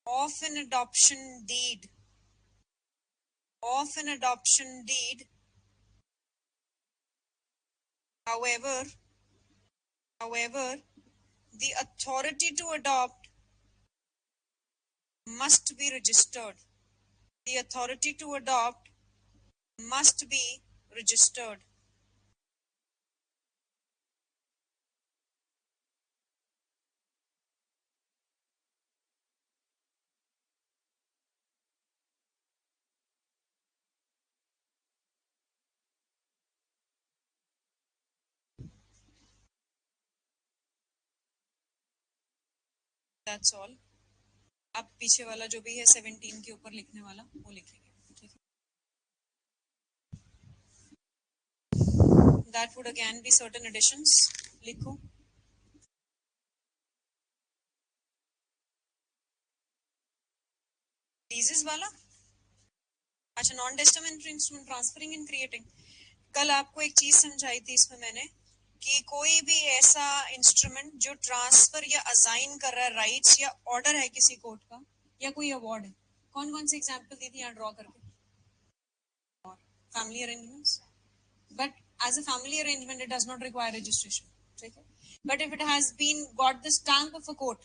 of an adoption deed. However, the authority to adopt must be registered. That's all. अब पीछे वाला जो भी है 17 के ऊपर लिखने वाला वो लिखेंगे. ठीक है. That would again be certain additions. लिखो. Leases वाला. अच्छा, non testamentary instrument transferring and creating. कल आपको एक चीज समझाई थी इसमें मैंने कि कोई भी ऐसा इंस्ट्रूमेंट जो ट्रांसफर या असाइन कर रहा है राइट्स या ऑर्डर है किसी कोर्ट का या कोई अवार्ड है. कौन कौन सी एग्जांपल दी थी यहाँ ड्रॉ करके. Family arrangements. But as a family arrangement it does not require registration. ठीक है. But if it has been got the stamp of a court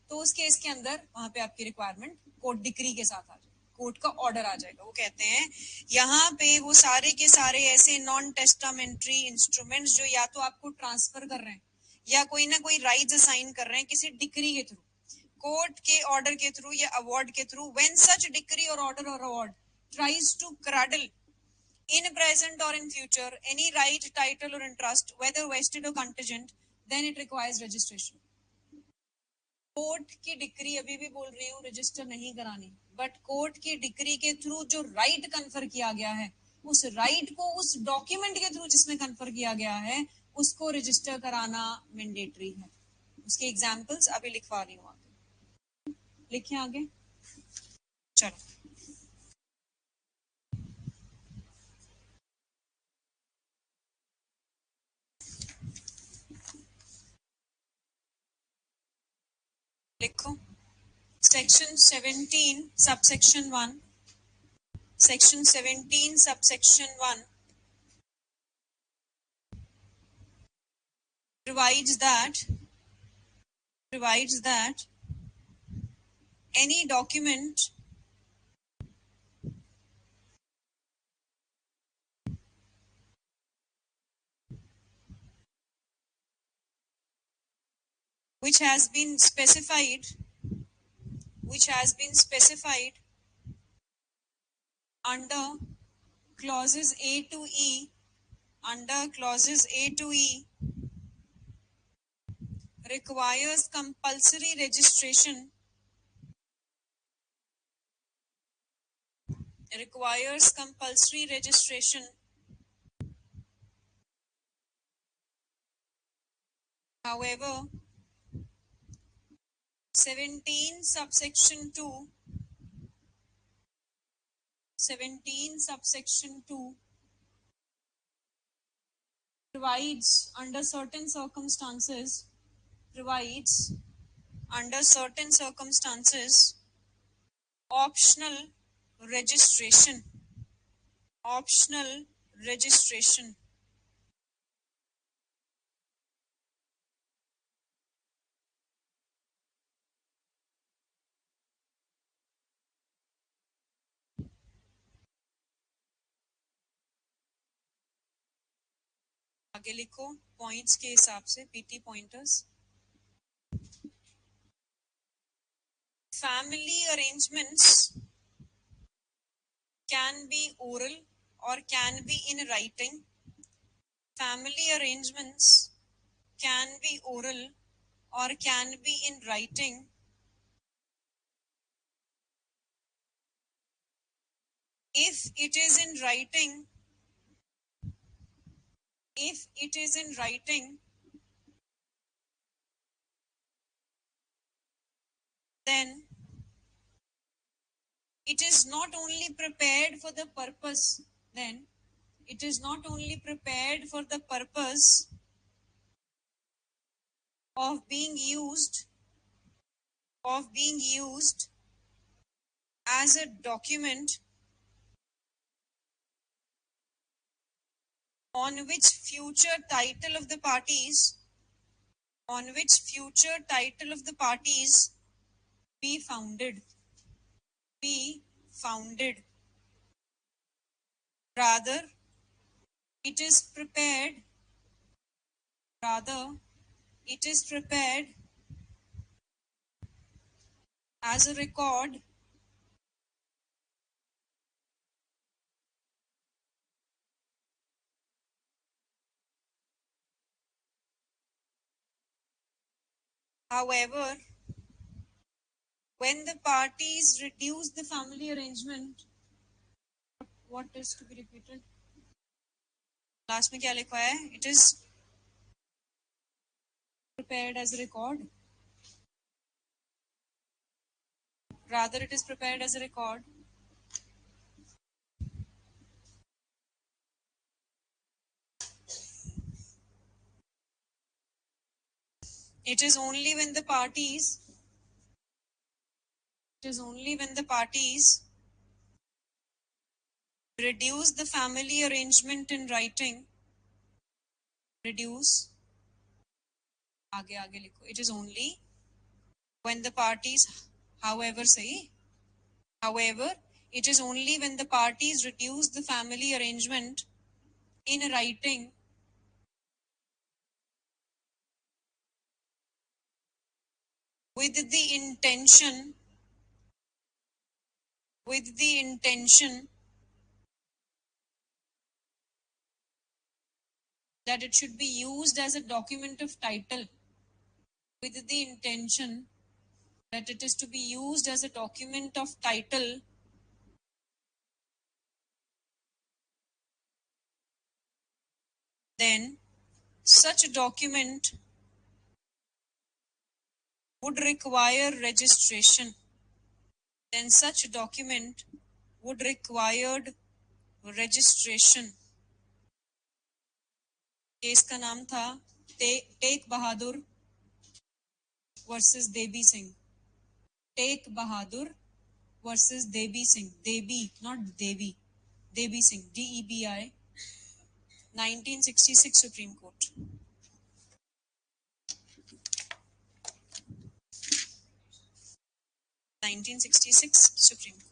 तो उस केस के अंदर वहां पे आपकी रिक्वायरमेंट कोर्ट डिक्री के साथ आ जाए, कोर्ट का ऑर्डर आ जाएगा. वो कहते हैं यहाँ पे वो सारे के सारे ऐसे नॉन टेस्टामेंट्री इंस्ट्रूमेंट्स जो या तो आपको ट्रांसफर कर रहे हैं या कोई ना कोई राइट्स असाइन कर रहे हैं किसी डिक्री के थ्रू. कोर्ट के ऑर्डर के थ्रू या अवार्ड के थ्रू, व्हेन सच डिक्री और ऑर्डर और award tries to cradle in present or in future any right, title or interest, whether vested or contingent, then it requires registration. Court की डिक्री, अभी भी बोल रही हूँ, रजिस्टर नहीं करानी, बट कोर्ट की डिक्री के थ्रू जो राइट कन्फर किया गया है, उस राइट को उस डॉक्यूमेंट के थ्रू जिसमें कन्फर किया गया है उसको रजिस्टर कराना मैंडेटरी है. उसके एग्जाम्पल्स अभी लिखवा रही हूँ. आगे लिखिए. आगे चलो. लिखो. Section 17, subsection 1. Section 17, subsection 1 provides that any document which has been specified under clauses A to E, requires compulsory registration However, 17 subsection 2 provides under certain circumstances optional registration. आगे लिखो पॉइंट्स के हिसाब से, PT pointers. Family arrangements can be oral or can be in writing. Family arrangements can be oral or can be in writing. If it is in writing, then it is not only prepared for the purpose of being used as a document on which future title of the parties be founded. Rather, it is prepared as a record However, when the parties reduce the family arrangement, what is to be repeated? Last में क्या लिखा है? It is prepared as a record. Rather, it is prepared as a record. It is only when the parties reduce the family arrangement in writing. Reduce. आगे लिखो. It is only when the parties, however, it is only when the parties reduce the family arrangement in writing with the intention with the intention that it should be used as a document of title, with the intention that it is to be used as a document of title, then such a document would require registration. Then such a document would required registration. Case का नाम था take Bahadur versus Devi Singh. Take Bahadur versus Debi Singh. Debi, not Devi. Debi Singh. DEBI. 1966 Supreme Court. 1966 Supreme Court.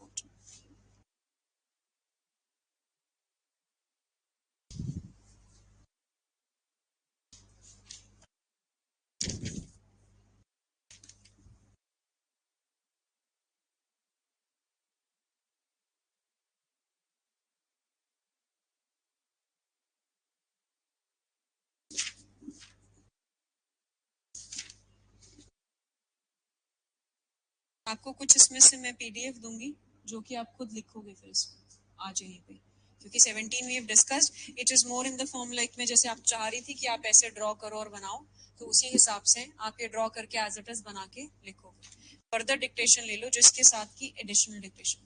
आपको कुछ इसमें से मैं पीडीएफ दूंगी जो कि आप खुद लिखोगे फिर इसको आज यहीं पे, क्योंकि 17 we have discussed. It is more in the form like में जैसे आप चाह रही थी कि आप ऐसे ड्रॉ करो और बनाओ, तो उसी हिसाब से आप ये ड्रॉ करके एज इट इज बना के लिखोगे. फर्दर डिक्टेशन ले लो जिसके साथ की एडिशनल डिक्टेशन,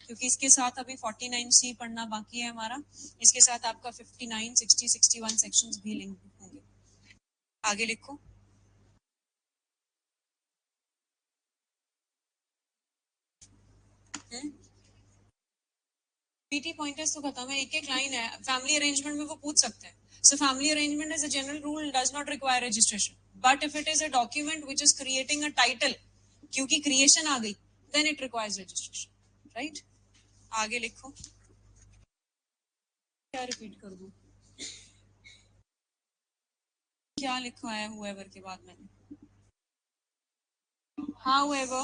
क्योंकि इसके साथ अभी 49C पढ़ना बाकी है हमारा. इसके साथ आपका 59, 60, 61 सेक्शंस भी लिंक होंगे. आगे लिखो. पीटी पॉइंटर्स तो खत्म है, एक एक लाइन है. फैमिली अरेंजमेंट में वो पूछ सकते हैं. So family arrangement as a general rule does not require registration. But if it is a document which is creating a title, क्योंकि creation आ गई, then it requires registration. Right? आगे लिखो. क्या रिपीट कर दूं? क्या लिखा है whoever के बाद मैंने? However,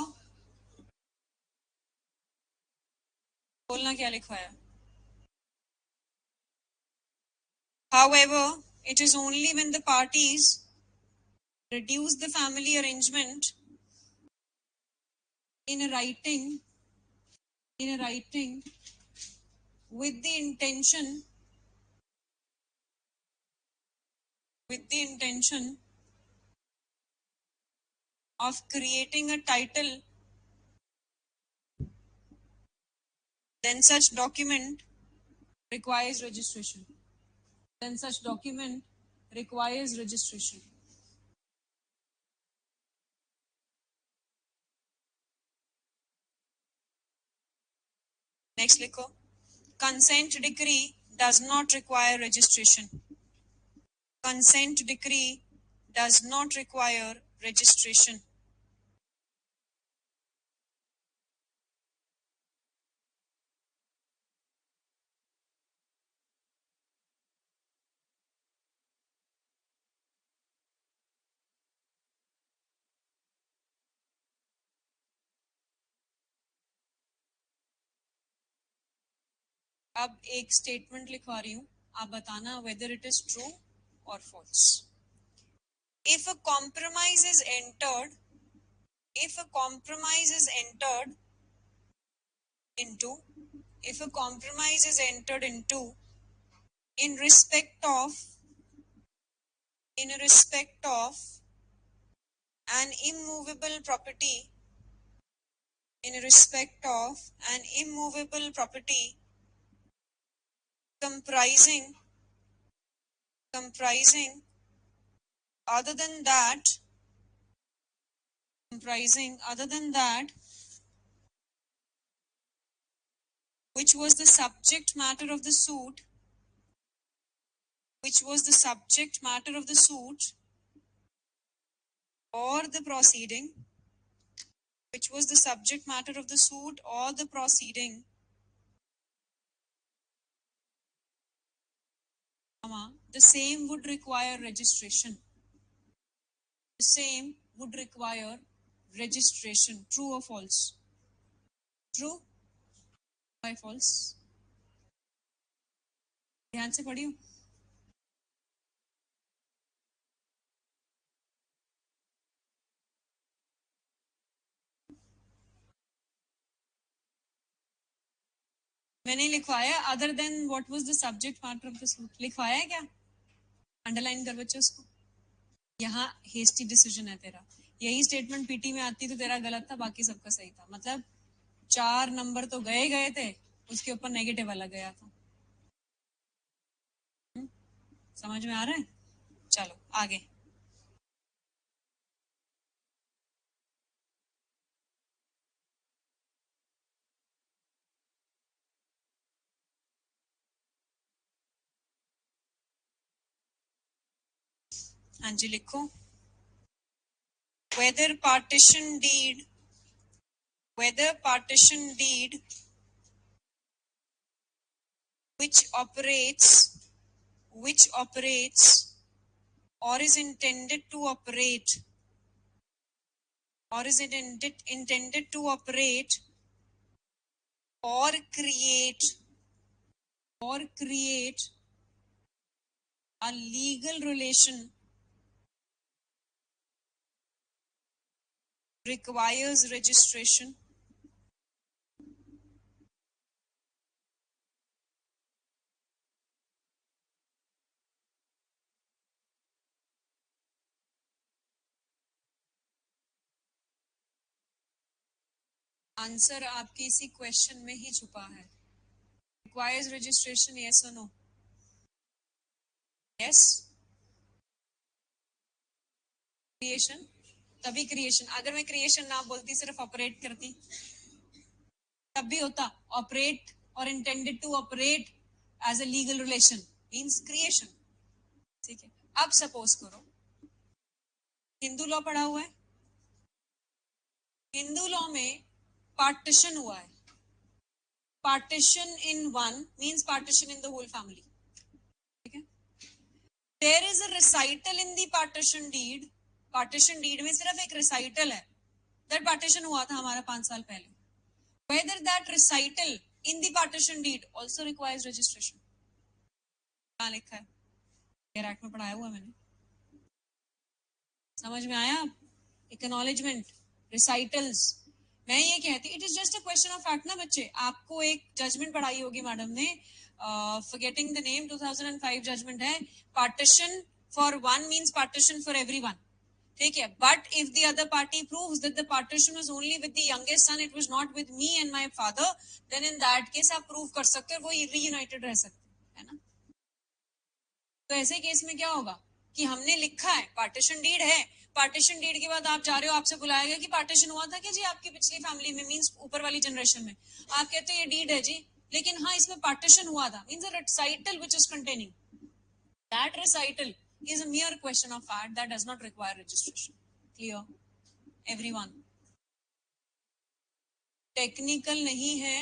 बोलना क्या लिखा है? However, it is only when the parties reduce the family arrangement in a writing with the intention of creating a title, then such document requires registration. Next लिखो. Consent decree does not require registration. Consent decree does not require registration. अब एक स्टेटमेंट लिखवा रही हूँ, आप बताना whether it is true or false. If a compromise is entered into in respect of an immovable property comprising other than that which was the subject matter of the suit or the proceeding the same would require registration. registration. True or false? True? Why false? ध्यान से पढ़ियो. मैंने लिखवाया other than what was the subject matter of the suit. लिखवाया है क्या? अंडरलाइन कर बच्चे उसको. यहाँ हेस्टी डिसीजन है तेरा. यही स्टेटमेंट पीटी में आती तो तेरा गलत था, बाकी सबका सही था. मतलब 4 नंबर तो गए गए थे, उसके ऊपर नेगेटिव वाला गया था. समझ में आ रहा है? चलो आगे. हाँ जी लिखो. whether partition deed whether partition deed which operates or is intended to operate or is it intended to operate or create a legal relation requires registration. Answer आपके इसी क्वेश्चन में ही छुपा है. requires registration, yes or no? yes. Creation. तभी क्रिएशन. अगर मैं क्रिएशन ना बोलती, सिर्फ ऑपरेट करती, तब भी होता ऑपरेट और intended to operate as a legal relation means creation. ठीक है. अब सपोज करो हिंदू लॉ पढ़ा हुआ है. हिंदू लॉ में पार्टीशन हुआ है. Partition in one means partition in the whole family. ठीक है. There is a recital in the partition deed. Partition deed में सिर्फ एक रिसाइटल है. दैट पार्टीशन हुआ था हमारा 5 साल पहले. whether that recital in the partition deed also requires registration. कहाँ लिखा है? एक्ट में पढ़ाया हुआ मैंने. समझ में आया? Acknowledgement, recitals. मैं ये कहती it is just a question of fact ना बच्चे. आपको एक जजमेंट पढ़ाई होगी मैडम ने, फॉरगेटिंग द नेम, 2005 जजमेंट है. Partition for one means partition for everyone. ठीक है. But if the other party proves that the partition was only with the youngest son, it was not with me and my father, then in that case आप प्रूव कर सकते हो वो रीयूनाइटेड रह सकते हैं ना. तो ऐसे केस में क्या होगा कि हमने लिखा है पार्टीशन डीड है. पार्टीशन डीड के बाद आप जा रहे हो, आपसे बुलाया गया कि पार्टीशन हुआ था क्या जी आपकी पिछली फैमिली में, मींस ऊपर वाली जनरेशन में. आप कहते हो ये डीड है जी, लेकिन हाँ इसमें पार्टीशन हुआ था, means a recital which is containing. That recital is a mere question of fact that does not require registration. Clear? Everyone? Technical नहीं है,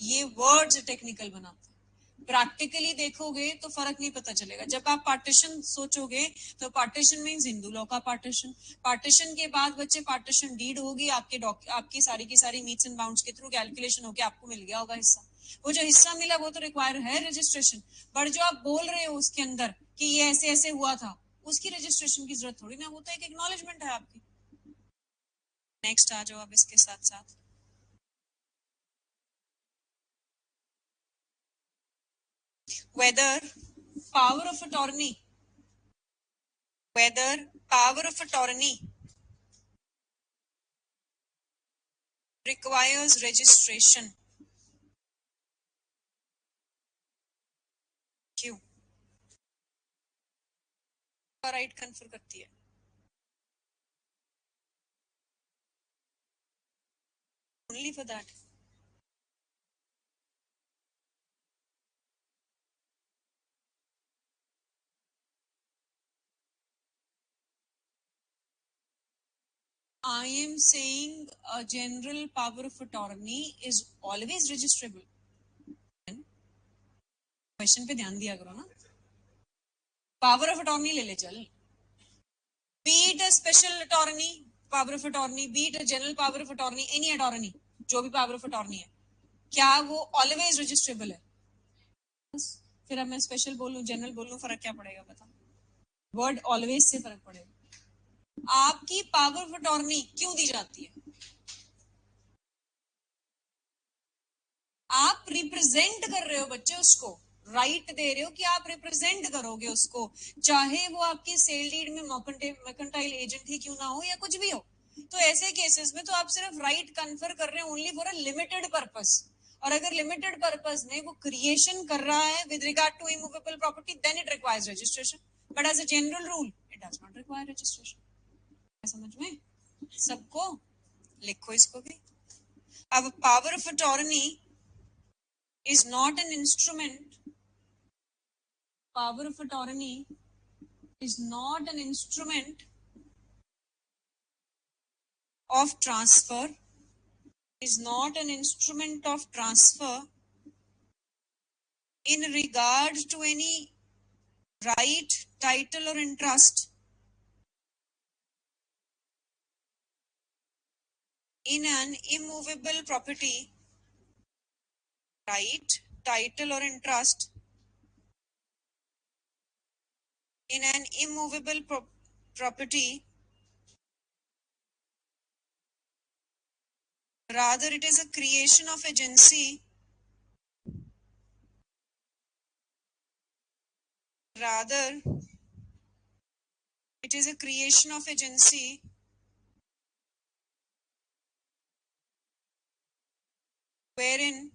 ये वर्ड्स टेक्निकल बनाते हैं. प्रैक्टिकली देखोगे तो फर्क नहीं पता चलेगा. जब आप पार्टीशन सोचोगे तो पार्टीशन मींस हिंदू लॉ का पार्टीशन. पार्टीशन के बाद बच्चे पार्टीशन डीड होगी, आपकी सारी की सारी मीट्स एंड बाउंड्स के थ्रू कैलकुलेशन होके आपको मिल गया होगा हिस्सा. वो जो हिस्सा मिला वो तो रिक्वायर है रजिस्ट्रेशन. बट जो आप बोल रहे हो उसके अंदर कि ये ऐसे ऐसे हुआ था, उसकी रजिस्ट्रेशन की जरूरत थोड़ी ना. वो तो एक एक्नॉलेजमेंट है आपकी. नेक्स्ट आ जाओ अब इसके साथ साथ. whether power of attorney whether power of attorney requires registration. क्यों? राइट कन्फर करती है. Only for that. I am saying a general power of attorney is always registrable. Question पे ध्यान दिया करो ना. पावर ऑफ अटॉर्नी ले ले चल. Be it a special attorney, power of attorney, be it general power of attorney, any attorney, जो भी पावर ऑफ अटॉर्नी है, क्या वो ऑलवेज रजिस्ट्रेबल है? फिर अब मैं स्पेशल बोलूं जनरल बोलूं, फर्क क्या पड़ेगा बताओ? वर्ड ऑलवेज से फर्क पड़ेगा। आपकी पावर ऑफ अटॉर्नी क्यों दी जाती है? आप रिप्रेजेंट कर रहे हो बच्चे उसको, राइट दे रहे हो कि आप रिप्रेजेंट करोगे उसको, चाहे वो आपकी सेल डीड में मर्केंटाइल एजेंट ही क्यों ना हो या कुछ भी हो। तो ऐसे केसेस में तो आप सिर्फ राइट कन्फर कर रहे हैं only for a limited purpose. और अगर लिमिटेड पर्पस में वो क्रिएशन कर रहा है with regard to immovable property, then it requires registration, but as a general rule it does not require registration. समझ में सबको? लिखो इसको भी। अब power of attorney is not an instrument. Power of attorney is not an instrument of transfer, is not an instrument of transfer in regard to any right, title or interest in an immovable property, right, title or interest in an immovable property. Rather, it is a creation of agency. Rather, it is a creation of agency wherein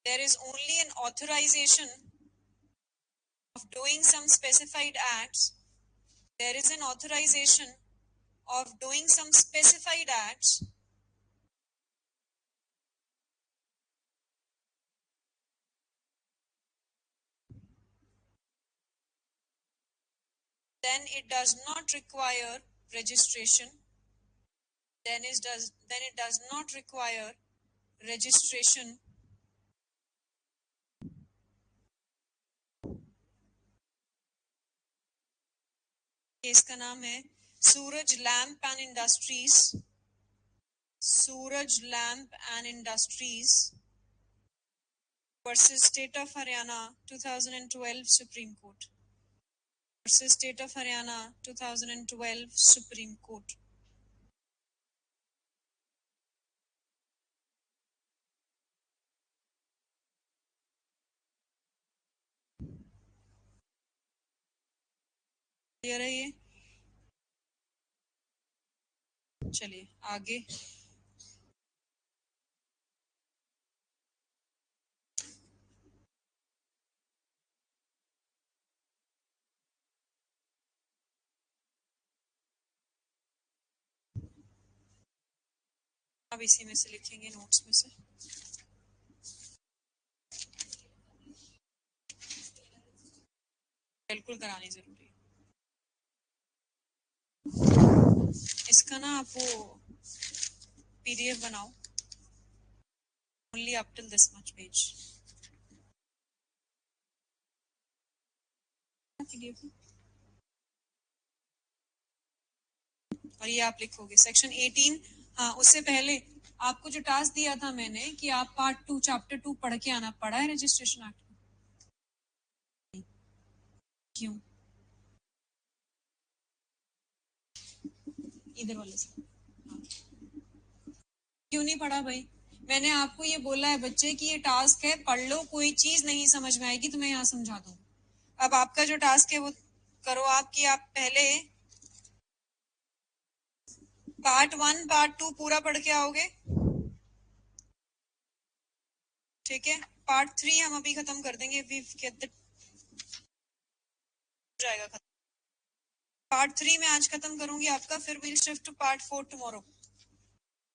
there is only an authorization of doing some specified acts. There is an authorization of doing some specified acts then it does not require registration. Then it does not require registration. इसका नाम है Suraj lamp and industries, Suraj lamp and industries versus state of Haryana 2012 Supreme Court, versus state of Haryana 2012 Supreme Court. Clear है ये? चलिए आगे। अब इसी में से लिखेंगे, नोट्स में से। बिल्कुल करानी जरूरी है इसका ना। आप वो पीडीएफ बनाओ, only up till this much page. PDF और ये आप लिखोगे सेक्शन 18। हाँ, उससे पहले आपको जो टास्क दिया था मैंने कि आप पार्ट 2 चैप्टर 2 पढ़ के आना, पढ़ा है रजिस्ट्रेशन एक्ट? क्यों? इधर वाले से क्यों नहीं पढ़ा भाई? मैंने आपको ये बोला है बच्चे कि ये टास्क है, पढ़ लो, कोई चीज नहीं समझ में आएगी तो मैं यहाँ समझा दूँ। अब आपका जो टास्क है वो करो आप, कि आप पहले पार्ट 1 पार्ट 2 पूरा पढ़ के आओगे, ठीक है? पार्ट 3 हम अभी खत्म कर देंगे, जाएगा खत्म। पार्ट 3 में आज खत्म करूंगी आपका, फिर will shift to part 4 tomorrow.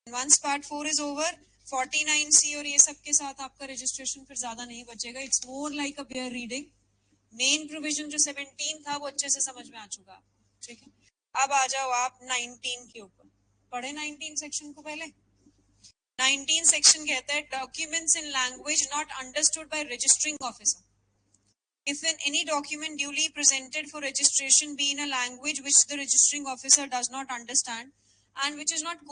Once part 4 is over, 49C और ये सब के साथ आपका रजिस्ट्रेशन फिर ज्यादा नहीं बचेगा। It's more like a bare reading. Main provision जो 17 था वो अच्छे से समझ में आ चुका, ठीक है? अब आ जाओ आप 19 के ऊपर। पढ़े 19 सेक्शन को पहले? 19 सेक्शन कहता है documents in language not understood by registering officer. If any document duly presented for registration be in a language which the registering officer does not understand and which is not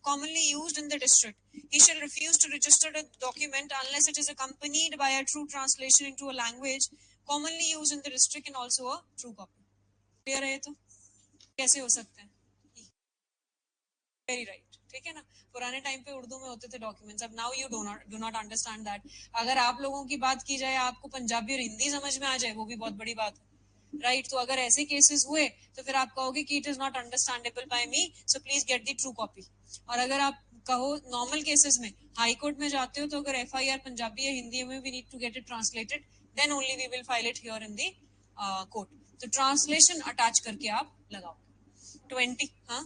commonly used in the district, he shall refuse to register the document unless it is accompanied by a true translation into a language commonly used in the district and also a true copy. Clear है ये तो? कैसे हो सकते हैं? वेरी राइट, ठीक है ना. पुराने टाइम पे उर्दू में होते थे डॉक्यूमेंट्स, अब now you do not understand that. अगर आप लोगों की बात की जाए, आपको पंजाबी और हिंदी समझ में आ जाए, वो भी बहुत बड़ी बात है, राइट. तो अगर ऐसे केसेस हुए तो फिर आप कहोगे कि it is not understandable by me, so please get the true copy. और अगर आप कहो नॉर्मल केसेस में हाई कोर्ट में जाते हो, तो अगर FIR पंजाबी या हिंदी में, we need to get it translated, then only we will file it here in the court. तो ट्रांसलेशन अटैच करके आप लगाओ. 20, हाँ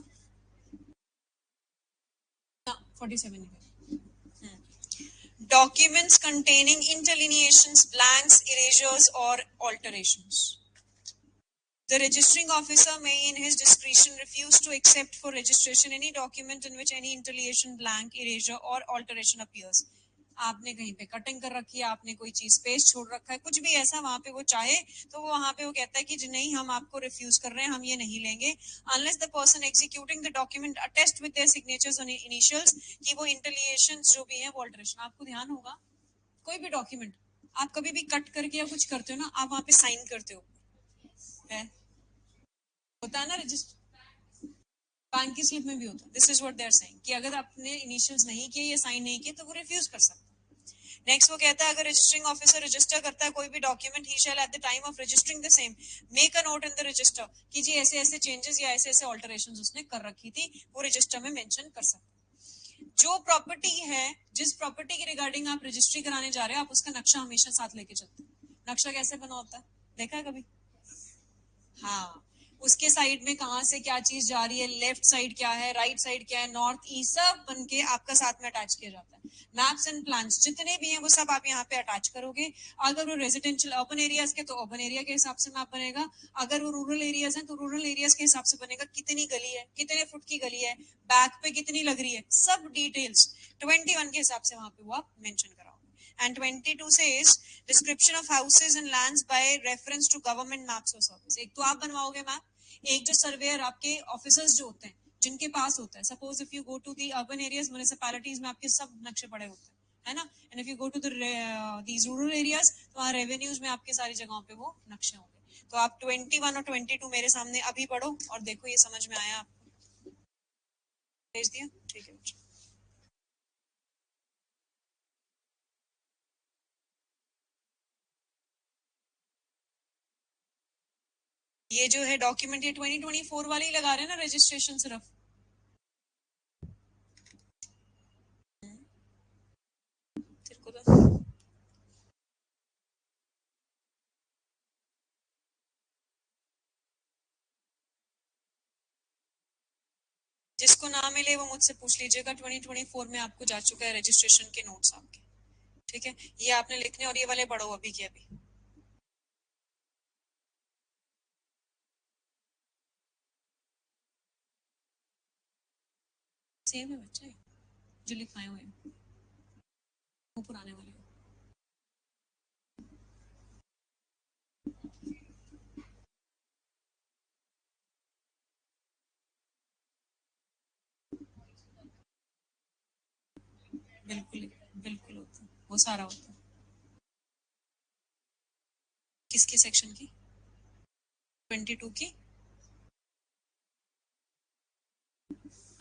47. Documents containing interlineations, blanks, erasures, or alterations. The registering officer may, in his discretion, refuse to accept for registration any document in which any interlineation, blank, erasure, or alteration appears. आपने कहीं पे कटिंग कर रखी है, आपने कोई चीज स्पेस छोड़ रखा है, कुछ भी ऐसा वहां पे वो चाहे तो वो वहां पे वो कहता है कि नहीं, हम आपको रिफ्यूज कर रहे हैं, हम ये नहीं लेंगे unless the person executing the document attest with their signatures on initials कि वो इंटरलिएशंस जो भी है वो अल्टरेशन. आपको ध्यान होगा कोई भी डॉक्यूमेंट आप कभी भी कट करके या कुछ करते हो ना, आप वहां पे साइन करते हो, है होता है ना रजिस्टर. बैंक की स्लिप में भी होता है. This is what they are saying कि अगर आपने इनिशियल्स नहीं किए या साइन नहीं किए तो वो रिफ्यूज कर सकते. नेक्स्ट वो कहता है अगर रजिस्टरिंग ऑफिसर रजिस्टर करता है कोई भी document, he shell at the time of registering the same make a note in the register कि जी ऐसे ऐसे चेंजेस या ऐसे ऐसे ऑल्टरेशंस उसने कर रखी थी, वो रजिस्टर में मेंशन कर सकते. जो प्रॉपर्टी है, जिस प्रॉपर्टी के रिगार्डिंग आप रजिस्ट्री कराने जा रहे हो, आप उसका नक्शा हमेशा साथ लेके चलते हैं. नक्शा कैसे बना होता है, देखा है कभी? हाँ, उसके साइड में कहाँ से क्या चीज जा रही है, लेफ्ट साइड क्या है, राइट साइड क्या है, नॉर्थ ईस्ट, सब बन के आपका साथ में अटैच किया जाता है. मैप्स एंड प्लान्स जितने भी हैं वो सब आप यहाँ पे अटैच करोगे. अगर वो रेजिडेंशियल अर्बन एरियाज के तो अर्बन एरिया के हिसाब से मैप बनेगा, अगर वो रूरल एरियाज हैं तो रूरल एरियाज के हिसाब से बनेगा. कितनी गली है, कितने फुट की गली है, बैक पे कितनी लग रही है, सब डिटेल्स 21 के हिसाब से वहां पे वो आप मेंशन कराओगे. And 22 says description of houses and lands by reference to government maps or service. एक तो आप बनवाओगे मैप, एक जो सर्वेयर आपके ऑफिसर्स जो होते हैं जिनके पास होता है, suppose if you go to the urban areas, municipalities में आपके सब नक्शे पड़े होते हैं, है ना. And if you go to these rural areas तो वहाँ रेवेन्यूज में आपके सारी जगहों पे वो नक्शे होंगे. तो आप 21 और 22 मेरे सामने अभी पढ़ो और देखो ये समझ में आया आपको. भेज दिया, ठीक है. ये जो है डॉक्यूमेंट ये 2024 वाले ही लगा रहे हैं ना रजिस्ट्रेशन सिर्फ. तेरे को तो जिसको ना मिले वो मुझसे पूछ लीजिएगा. 2024 में आपको जा चुका है रजिस्ट्रेशन के नोट्स आपके, ठीक है. ये आपने लिखने और ये वाले पढ़ो अभी के अभी. सेम है बच्चे जो लिखवाए हुए हैं, वो पुराने वाले. बिल्कुल बिल्कुल होता है, वो सारा होता है. किसके सेक्शन की? 22 की.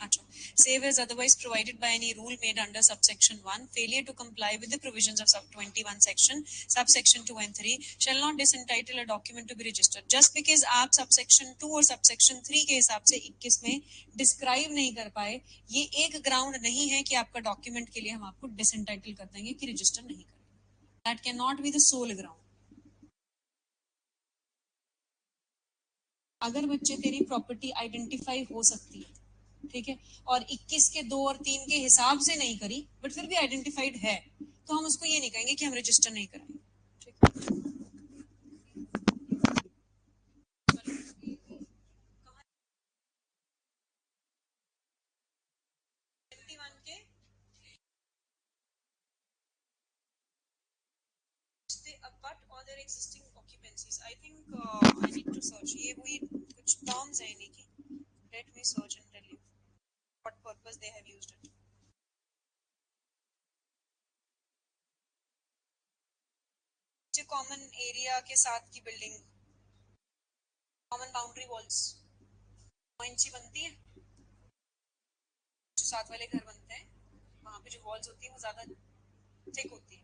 अच्छा. Save as otherwise provided by any rule made under subsection 1. Failure to comply with the provisions of sub 21 section, subsection 2 and 3 shall not disentitle a document to be registered. Just because आप subsection 2 और subsection 3 के हिसाब से 21 में डिस्क्राइब नहीं कर पाए, ये एक ग्राउंड नहीं है कि आपका डॉक्यूमेंट के लिए हम आपको डिसएंटाइटल कर देंगे कि रजिस्टर नहीं करेंगे. That can not be the sole ground. अगर बच्चे तेरी प्रॉपर्टी आइडेंटिफाई हो सकती है, ठीक है, और 21 के 2 और 3 के हिसाब से नहीं करी बट फिर भी आइडेंटिफाइड है, तो हम उसको ये नहीं कहेंगे कि हम रजिस्टर नहीं कराएंगे. ठीक है. existing occupancies. I think I need to search. ये वही कुछ terms है इन्हीं की. Let me search and tell you what purpose they have used it. Common area के साथ की बिल्डिंग, कॉमन बाउंड्री वॉल्स 9 इंची बनती है, जो साथ वाले घर बनते हैं वहां पे जो वॉल्स होती है वो ज्यादा थिक होती है,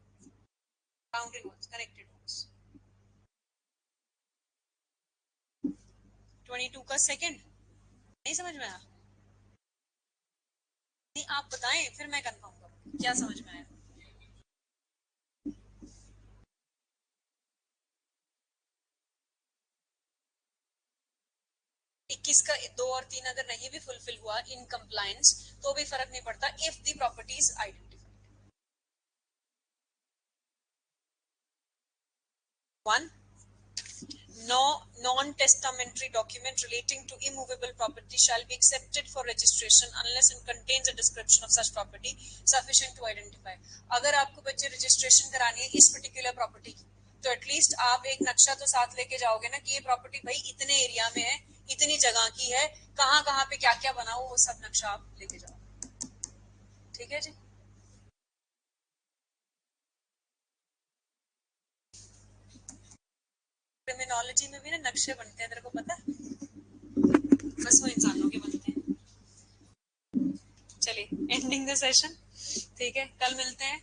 बाउंड्री वॉल्स, कनेक्टेड वॉल्स. 22 का सेकंड नहीं समझ में आया? नहीं, आप बताएं फिर मैं कंफर्म करूँ क्या समझ में आया. 21 का 2 और 3 अगर नहीं भी फुलफिल हुआ इन कंप्लायंस तो भी फर्क नहीं पड़ता if the property is identified. 1. No non-testamentary document relating to immovable property shall be accepted for registration unless it contains a description of such property sufficient to identify. अगर आपको बच्चे रजिस्ट्रेशन करानी है इस पर्टिकुलर प्रॉपर्टी की तो एटलीस्ट आप एक नक्शा तो साथ लेके जाओगे ना कि ये प्रॉपर्टी भाई इतने एरिया में है, इतनी जगह की है, कहाँ कहाँ पे क्या क्या बना हो वो सब नक्शा आप लेके जाओ. ठीक है जी. क्रिमिनोलॉजी में भी ना नक्शे बनते हैं, तेरे को पता है? बस वो इंसानों के बनते हैं. चलिए एंडिंग द सेशन. ठीक है, कल मिलते हैं.